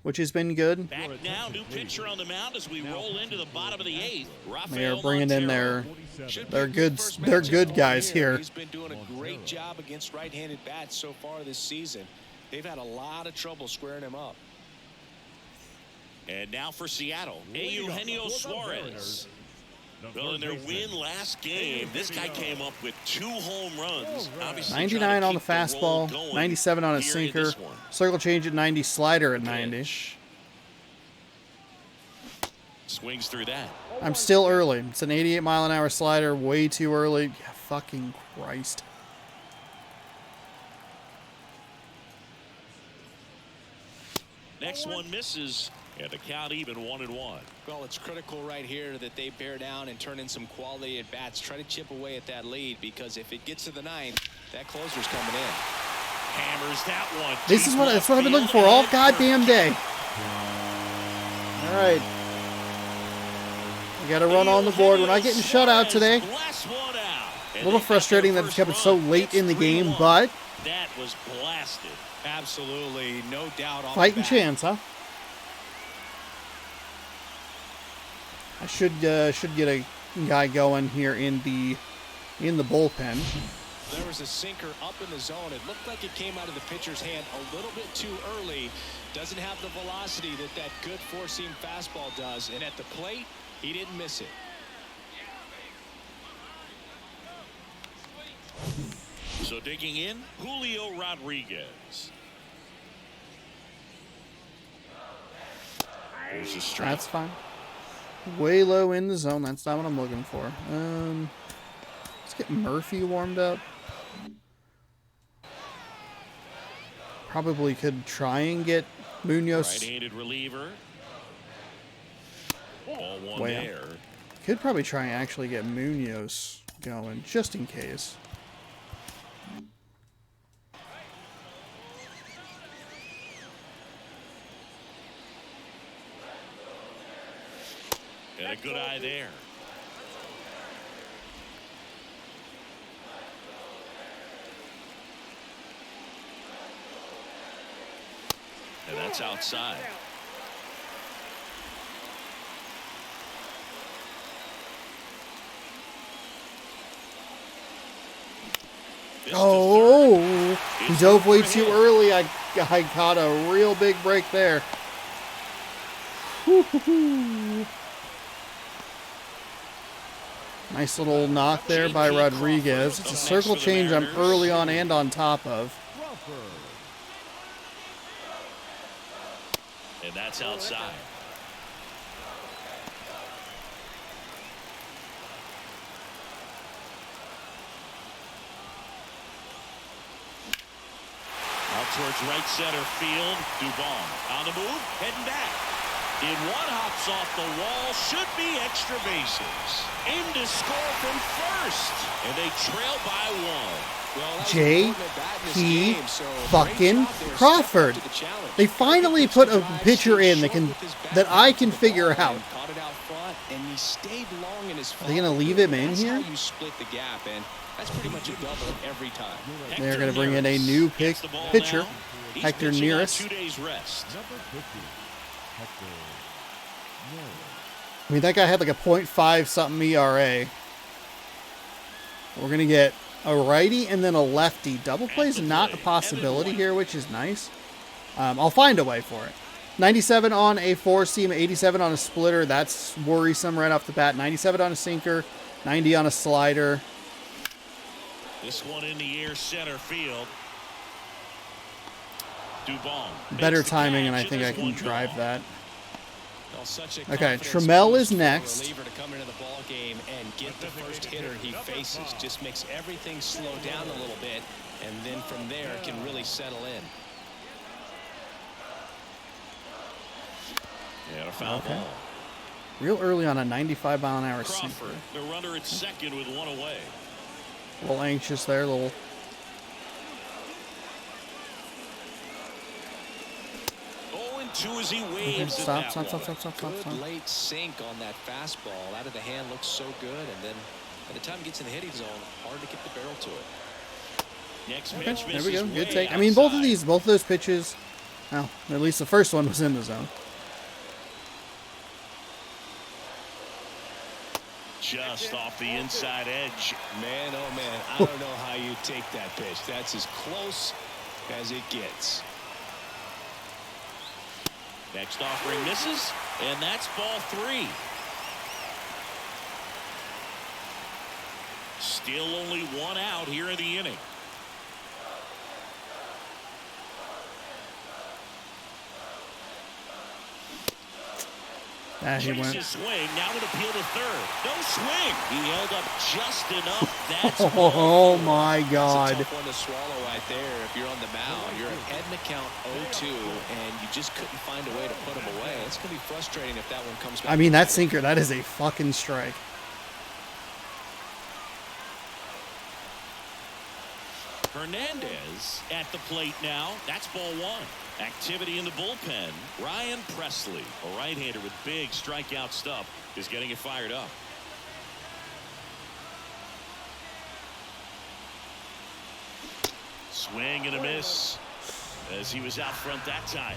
which has been good. Back now, new pitcher on the mound as we roll into the bottom of the eighth. They are Rafael bringing in Montero. their good guys here. He's been doing a great job against right-handed bats so far this season. They've had a lot of trouble squaring him up. And now for Seattle, Eugenio Suarez. Well, in their win last game, this guy came up with 2 home runs. Obviously 99 on the trying to keep the roll fastball, going 97 on his here in sinker, this one. circle change at 90, slider at 90. Swings through that. I'm still early. It's an 88-mile-an-hour slider, way too early. Yeah, fucking Christ. Next one misses, and the count even 1-1. Well, it's critical right here that they bear down and turn in some quality at bats. Try to chip away at that lead, because if it gets to the 9th, that closer's coming in. Hammers that one. That's what I've been looking for all goddamn day. All right. We got to run on the board. We're not getting shut out today. A little frustrating that it's coming so late in the game, but that was blasted. Absolutely, no doubt. Fighting chance, huh? I should get a guy going here in the bullpen. There was a sinker up in the zone. It looked like it came out of the pitcher's hand a little bit too early. Doesn't have the velocity that good four-seam fastball does. And at the plate, he didn't miss it. So digging in, Julio Rodriguez. There's a strike. That's fine. Way low in the zone. That's not what I'm looking for. Let's get Murphy warmed up. Probably could try and get Munoz. Right-handed reliever. Ball one Way out. there. Could probably try and actually get Munoz going, just in case. And a good eye there. And that's outside. Oh, he dove way too early. I caught a real big break there. Nice little knock there by Rodriguez. It's a circle change I'm early on and on top of. And that's outside. Out towards right center field. Dubon on the move, heading back. In one, hops off the wall, should be extra bases. Aim to score from first, and they trail by 1. Well, J.P. fucking Crawford. They finally put a pitcher in that I can figure out. Are they gonna leave him in here? That's pretty much a double every time. They're gonna bring in a new pitcher, Hector Neris. 2 days rest. Number 50, Hector Neris. I mean, that guy had like a .5 something ERA. We're going to get a righty and then a lefty. Double play is not a possibility here, which is nice. I'll find a way for it. 97 on a four-seam, 87 on a splitter. That's worrisome right off the bat. 97 on a sinker, 90 on a slider. This one in the air, center field. Dubon. Better timing, and I think I can drive that. Well, such a Okay, confidence Trammell boost is for a next. reliever to come into the ball game and get the first hitter he faces. Just makes everything slow down a little bit, and then from there can really settle in. Yeah, a foul Okay. ball. Real early on a 95-mile-an-hour Crawford, sinker. the runner at second with one away. A little anxious there, a little. 0-2 as he Okay, waves at stop, that stop, one. stop, stop, stop, Good stop. late sink on that fastball. Out of the hand looks so good, and then by the time it gets in the hitting zone, hard to get the barrel to it. Next Okay, pitch there we go. misses Good way take. I mean, both outside. of those pitches, well, at least the first one was in the zone. Just off the inside edge. Man, oh man, I don't know how you take that pitch. That's as close as it gets. Next offering misses, and that's ball 3. Still only one out here in the inning. Ah, he Chases went. swing, now an appeal to third. No swing. He held up just enough. That's Oh my That's a God. tough one to swallow right there. If you're on the mound, you're ahead in the count 0-2, and you just couldn't find a way to put him away. It's going to be frustrating if that one comes back. I mean, that sinker, that is a fucking strike. Hernandez at the plate now. That's ball 1. Activity in the bullpen. Ryan Presley, a right-hander with big strikeout stuff, is getting it fired up. Swing and a miss as he was out front that time.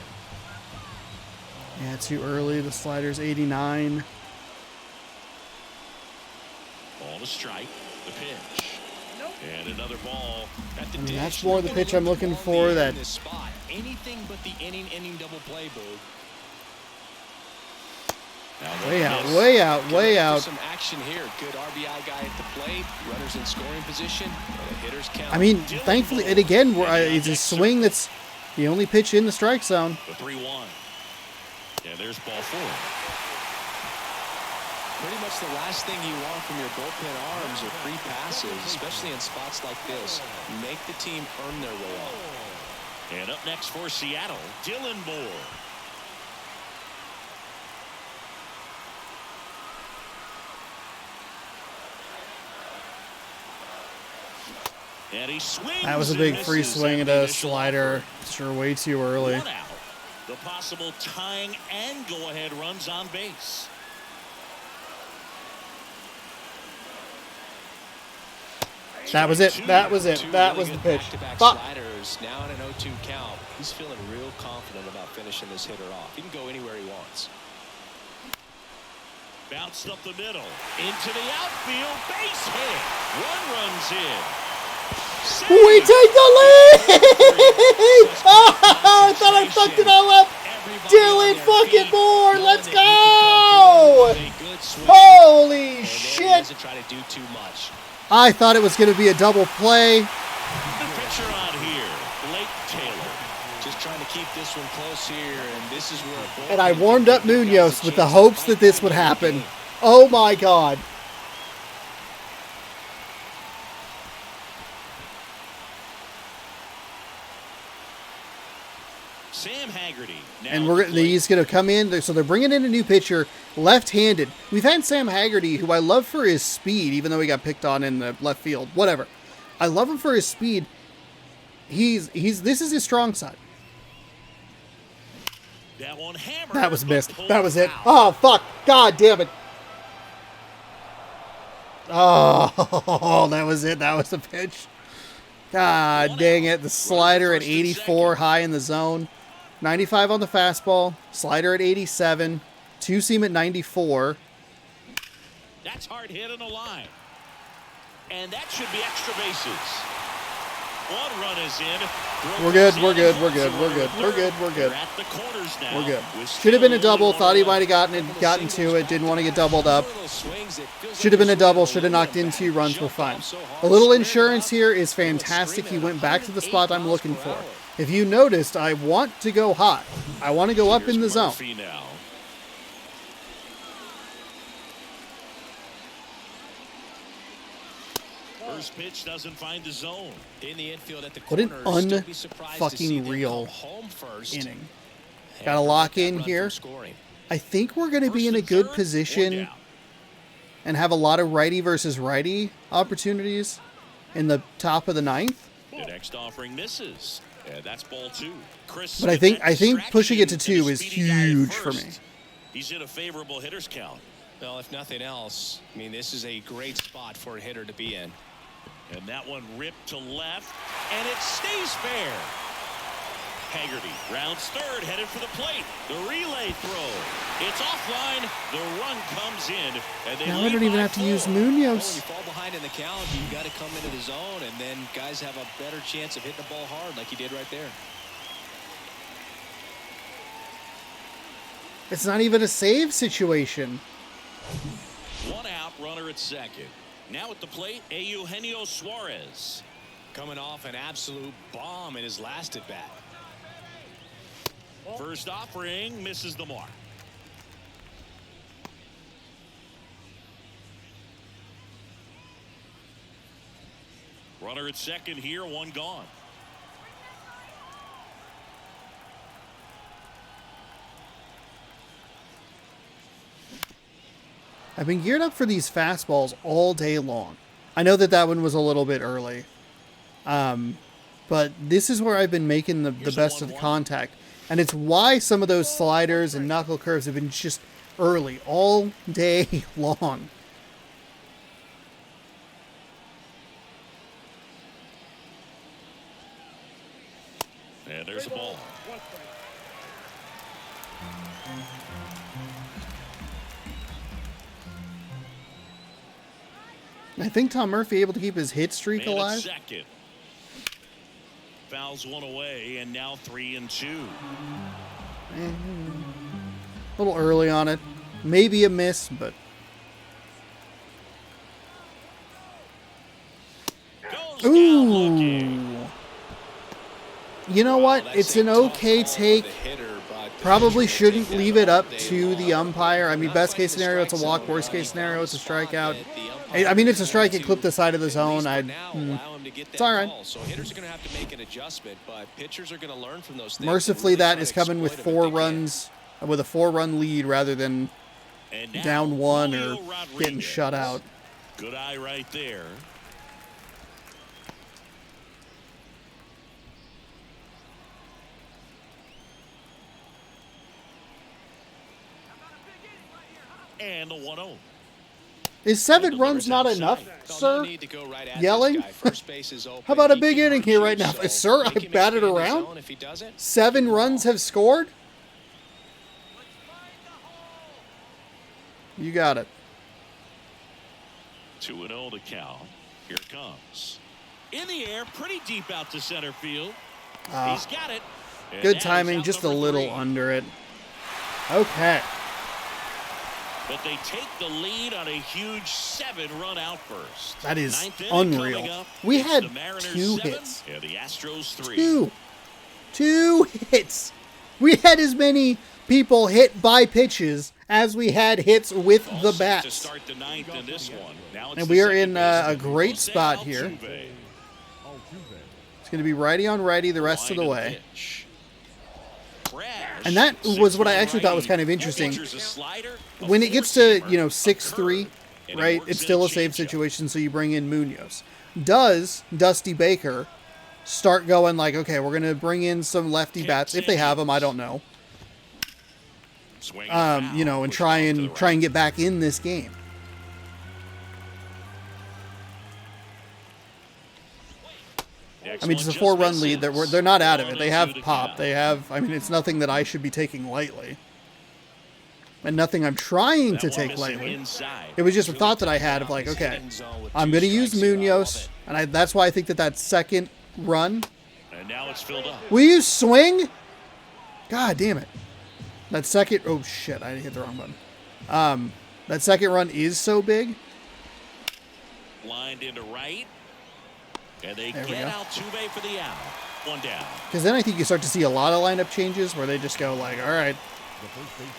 Yeah, too early. The slider's 89. Ball to strike. The pitch. And another ball at the I mean, dish. that's more the pitch I'm looking for. That this spot. Anything but the inning double play, Boog. Now way the out, miss. way out, way For out. some action here. Good RBI guy at the plate. Runners in scoring position. And the hitters count. I mean, thankfully, and again, it's a swing that's the only pitch in the strike zone. The 3-1. And there's ball 4. Pretty much the last thing you want from your bullpen arms are free passes, especially in spots like this. Make the team earn their way up. And up next for Seattle, Dylan Moore. And he swings. That was a and big free misses swing at at the a initial slider. offer. Sure, way too early. 1 out. The possible tying and go-ahead runs on base. That was it. That was it. Two That really was the good pitch. back-to-back Fuck. sliders. Now in an 0-2 count. He's feeling real confident about finishing this hitter off. He can go anywhere he wants. Bounced up the middle. Into the outfield. Base hit. 1 runs in. We take the lead! I thought I fucked it all up. Dylan fucking Moore, let's go! Holy shit! Doesn't try to do too much. I thought it was going to be a double play. The pitcher on here, Blake Taylor. Just trying to keep this one close here, and this is where. And I warmed up Munoz with the hopes that this would happen. Oh my God. Sam Haggerty. Now And at the plate. he's going to come in. So they're bringing in a new pitcher, left-handed. We've had Sam Haggerty, who I love for his speed, even though he got picked on in the left field. Whatever. I love him for his speed. This is his strong side. That one hammered. That was but missed. pulled That was it. foul. Oh, fuck. God damn it. Oh, that was it. That was the pitch. God dang it. The slider at 84, high in the zone. 95 on the fastball. Slider at 87. Two-seam at 94. That's hard hit on the line. And that should be extra bases. One run is in. We're good. We're good. We're good. We're good. We're good. We're good. At the corners now. We're good. Should have been a double. Thought he might have gotten to it. Didn't want to get doubled up. Should have been a double. Should have knocked in 2 runs. We're fine. A little insurance here is fantastic. He went back to the spot I'm looking for. If you noticed, I want to go high. I want to go up in the zone. First pitch doesn't find the zone. In the infield at the What an corners, don't be surprised to see un-fucking them real come home first. inning. Got to lock in here. I think we're going to be in a good position and have a lot of righty versus righty opportunities in the top of the 9th. The next offering misses. Yeah, that's ball 2. Chris, but I think pushing it to 2 is huge for me. He's in a favorable hitter's count. Well, if nothing else, I mean, this is a great spot for a hitter to be in. And that one ripped to left, and it stays fair. Haggerty rounds third, headed for the plate. The relay throw. It's offline. The run comes in, and they now I don't even have to use Munoz. When you fall behind in the count, you've got to come into the zone, and then guys have a better chance of hitting the ball hard like he did right there. It's not even a save situation. 1 out, runner at second. Now at the plate, Eugenio Suarez. Coming off an absolute bomb in his last at bat. First offering misses the mark. Runner at second here, 1 gone. I've been geared up for these fastballs all day long. I know that one was a little bit early. But this is where I've been making the best of the contact. And it's why some of those sliders and knuckle curves have been just early all day long. And there's a ball. I think Tom Murphy able to keep his hit streak alive. Second. Fouls one away, and now 3-2. A little early on it. Maybe a miss, but... Ooh. You know what? It's an okay take. Probably shouldn't leave it up to the umpire. I mean, best case scenario, it's a walk. Worst case scenario, it's a strikeout. I mean, it's a strike. It clipped the side of the zone. It's all right. So hitters are going to have to make an adjustment, but pitchers are going to learn from those things. Mercifully, that is coming with 4 runs, with a 4-run lead rather than down 1 or getting shut out. Good eye right there. And the 1-0. Is 7 runs not enough, sir? Yelling? How about a big inning here right now? Sir, I batted around. 7 runs have scored? You got it. 2-0 to count. Here it comes. In the air, pretty deep out to center field. He's got it. Good timing, just a little under it. Okay. But they take the lead on a huge 7-run outburst. That is unreal. We had 2 hits. Yeah, the Astros 3. 2 hits. We had as many people hit by pitches as we had hits with the bats. To start the 9th in this one. Now and we are in a great spot here. It's going to be righty on righty the rest of the way. And that was what I actually thought was kind of interesting. When it gets to, 6-3, right, it's still a save situation, so you bring in Munoz. Does Dusty Baker start going like, okay, we're going to bring in some lefty bats, if they have them, I don't know, and try and get back in this game? I mean, it's a 4-run lead. They're not out of it. They have pop. They have. I mean, it's nothing that I should be taking lightly. and nothing I'm trying to That one take missing lightly. inside. It was just a thought that I had of like, okay, I'm going to use Munoz, and that's why I think that second run. And now it's filled up. Will you swing? God damn it. That second, oh shit, I hit the wrong button. That second run is so big. Lined into right. And they There we get go. Altuve for the out. One down. Because then I think you start to see a lot of lineup changes where they just go like, all right, The first baseman.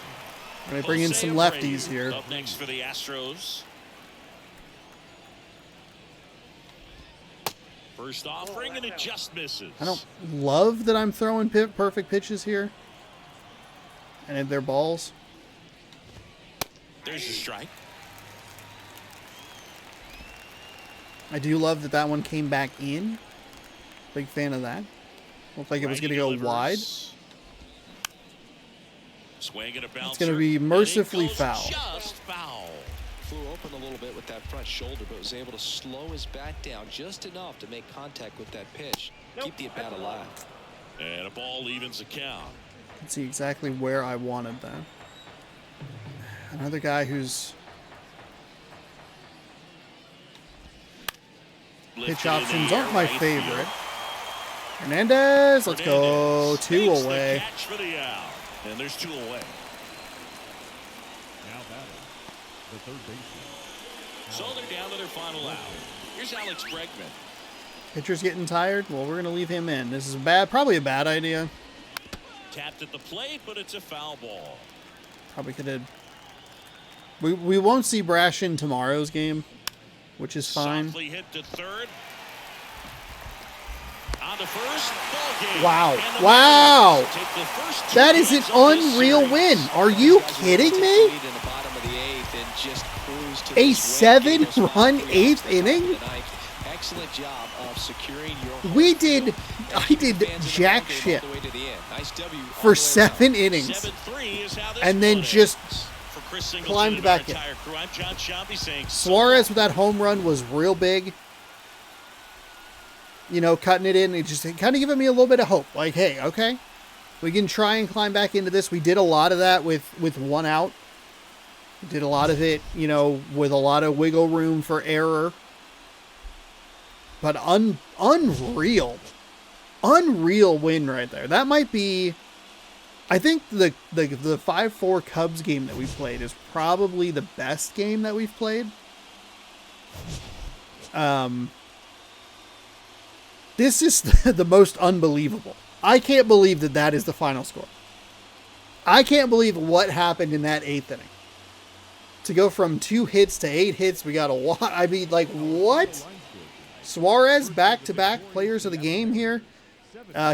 let me bring in Jose some Abreu lefties here. Up next for the Astros. First offering and it just misses. I don't love that I'm throwing perfect pitches here. And they're balls. There's a strike. I do love that one came back in. Big fan of that. Looked like it was going to go wide. Swing and a bouncer. It's going to be mercifully And it goes foul. Just foul. Flew open a little bit with that front shoulder, but was able to slow his bat down just enough to make contact with that pitch. Keep the at-bat alive. And a ball evens the count. Let's see exactly where I wanted that. Another guy who's pitch options aren't my favorite. Hernandez, let's go. Two away. Catch for the out. And there's two away. Now batting. The third baseman. So they're down to their final out. Here's Alex Bregman. Pitcher's getting tired. Well, we're going to leave him in. This is probably a bad idea. Tapped at the plate, but it's a foul ball. Probably could have. We won't see Brash in tomorrow's game, which is fine. Softly hit to third. On the first, ball game. Wow. And the Wow. Mariners take the first two That is an games of this unreal series. win. Are you kidding me? A 7-run eighth inning? Excellent job of securing your I did jack shit for 7 innings. 7-3 is how this And then one just ends. For Chris Singleton climbed and back our in. entire crew, I'm John Shelby saying Suarez with that home run was real big. You know, cutting it in, it just kind of giving me a little bit of hope. Like, hey, okay, we can try and climb back into this. We did a lot of that with one out. We did a lot of it, you know, with a lot of wiggle room for error. But unreal win right there. That might be, I think the 5-4 Cubs game that we played is probably the best game that we've played. This is the most unbelievable. I can't believe that is the final score. I can't believe what happened in that 8th inning. To go from 2 hits to 8 hits, we got a lot. I mean, like, what? Suarez, back-to-back players of the game here.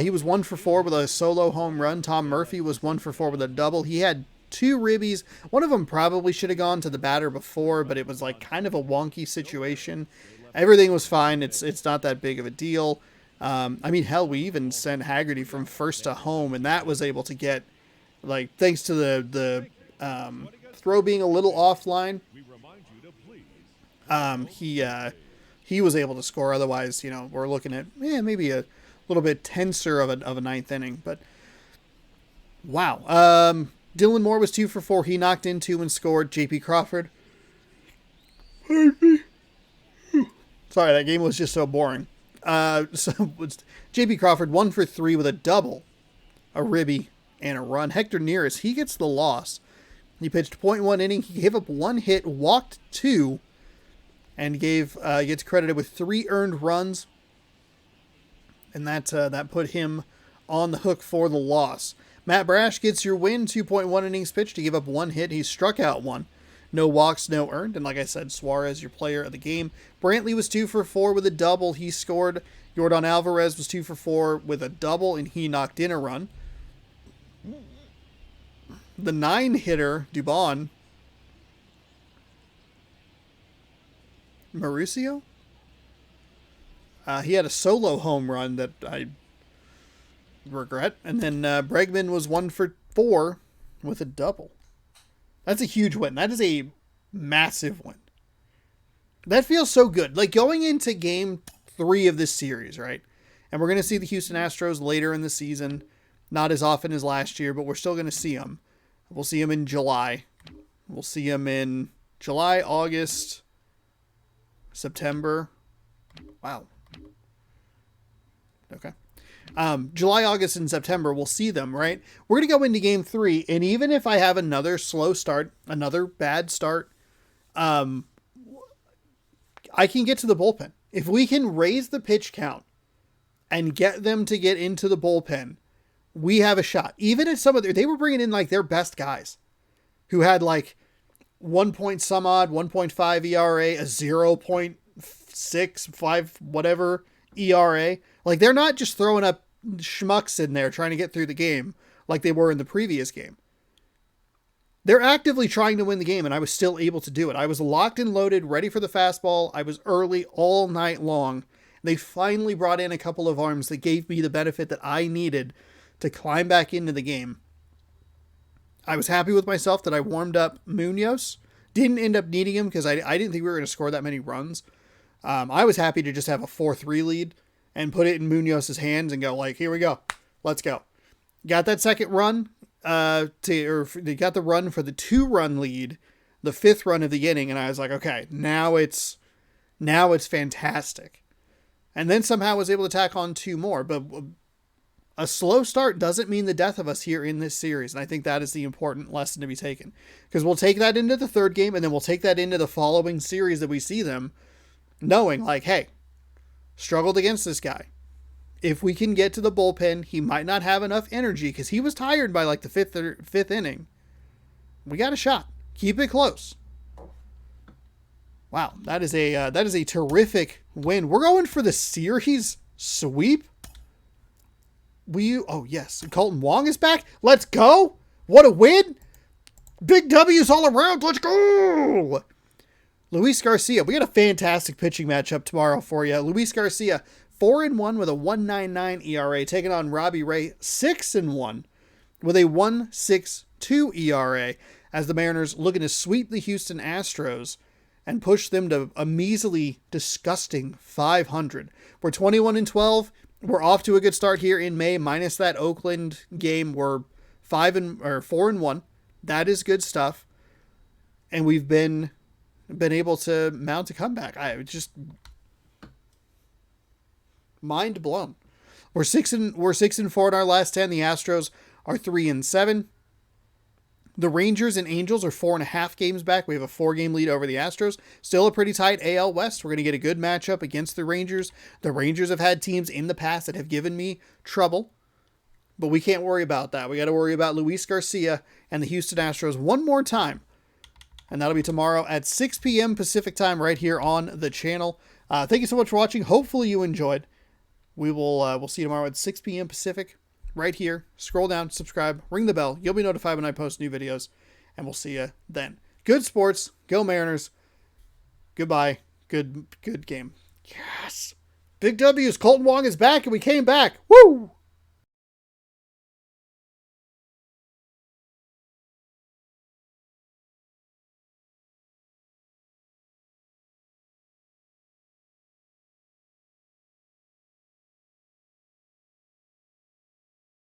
He was 1 for 4 with a solo home run. Tom Murphy was 1 for 4 with a double. He had 2 ribbies. One of them probably should have gone to the batter before, but it was like kind of a wonky situation. Everything was fine. It's not that big of a deal. I mean, hell, we even sent Haggerty from first to home, and that was able to get, like, thanks to the throw being a little offline. He was able to score. Otherwise, you know, we're looking at maybe a little bit tenser of a 9th inning. But wow, Dylan Moore was 2 for 4. He knocked in 2 and scored. J.P. Crawford. Sorry, that game was just so boring. So J.P. Crawford 1 for 3 with a double, a ribby, and a run. Hector Neris, he gets the loss. He pitched 0.1 inning. He gave up 1 hit, walked 2, and gets credited with 3 earned runs. And that put him on the hook for the loss. Matt Brash gets your win, 2.1 innings pitched. He gave up 1 hit. He struck out 1. No walks, no earned. And like I said, Suarez, your player of the game. Brantley was 2 for 4 with a double. He scored. Yordan Alvarez was 2 for 4 with a double, and he knocked in a run. The 9-hitter, Dubon. Mauricio? He had a solo home run that I regret. And then Bregman was 1 for 4 with a double. That's a huge win. That is a massive win. That feels so good. Like going into game 3 of this series, right? And we're going to see the Houston Astros later in the season. Not as often as last year, but we're still going to see them. We'll see them in July. We'll see him in July, August, September. Wow. Okay. July, August, and September, we'll see them, right? We're going to go into game 3, and even if I have another slow start, another bad start, I can get to the bullpen. If we can raise the pitch count and get them to get into the bullpen, we have a shot. Even if they were bringing in like their best guys who had like 1 point some odd, 1.5 ERA, a 0.65 whatever ERA. Like, they're not just throwing up schmucks in there trying to get through the game like they were in the previous game. They're actively trying to win the game, and I was still able to do it. I was locked and loaded, ready for the fastball. I was early all night long. They finally brought in a couple of arms that gave me the benefit that I needed to climb back into the game. I was happy with myself that I warmed up Munoz. Didn't end up needing him because I didn't think we were going to score that many runs. I was happy to just have a 4-3 lead and put it in Munoz's hands and go like, here we go. Let's go. Got that second run. They got the run for the 2-run lead, the 5th run of the inning, and I was like, okay, now it's fantastic. And then somehow was able to tack on 2 more, but a slow start doesn't mean the death of us here in this series, and I think that is the important lesson to be taken, because we'll take that into the 3rd game, and then we'll take that into the following series that we see them, knowing like, hey, struggled against this guy. If we can get to the bullpen, he might not have enough energy because he was tired by like the 5th inning. We got a shot. Keep it close. Wow, that is a terrific win. We're going for the series sweep. Oh yes, Colton Wong is back. Let's go. What a win. Big W's all around. Let's go. Luis Garcia. We got a fantastic pitching matchup tomorrow for you. Luis Garcia, 4-1 with a 1.99 ERA, taking on Robbie Ray, 6-1 with a 1.62 ERA, as the Mariners looking to sweep the Houston Astros and push them to a measly, disgusting 500. We're 21-12. We're off to a good start here in May, minus that Oakland game. We're 4-1. That is good stuff, and we've been able to mount a comeback. I just mind blown. We're 6-4 in our last 10. The Astros are 3-7. The Rangers and Angels are 4.5 games back. We have a 4-game lead over the Astros. Still a pretty tight AL West. We're going to get a good matchup against the Rangers. The Rangers have had teams in the past that have given me trouble, but we can't worry about that. We got to worry about Luis Garcia and the Houston Astros one more time, and that'll be tomorrow at 6 p.m. Pacific time right here on the channel. Thank you so much for watching. Hopefully you enjoyed. We'll see you tomorrow at 6 p.m. Pacific right here. Scroll down, subscribe, ring the bell. You'll be notified when I post new videos, and we'll see you then. Good sports. Go Mariners. Goodbye. Good game. Yes. Big W's. Colton Wong is back, and we came back. Woo!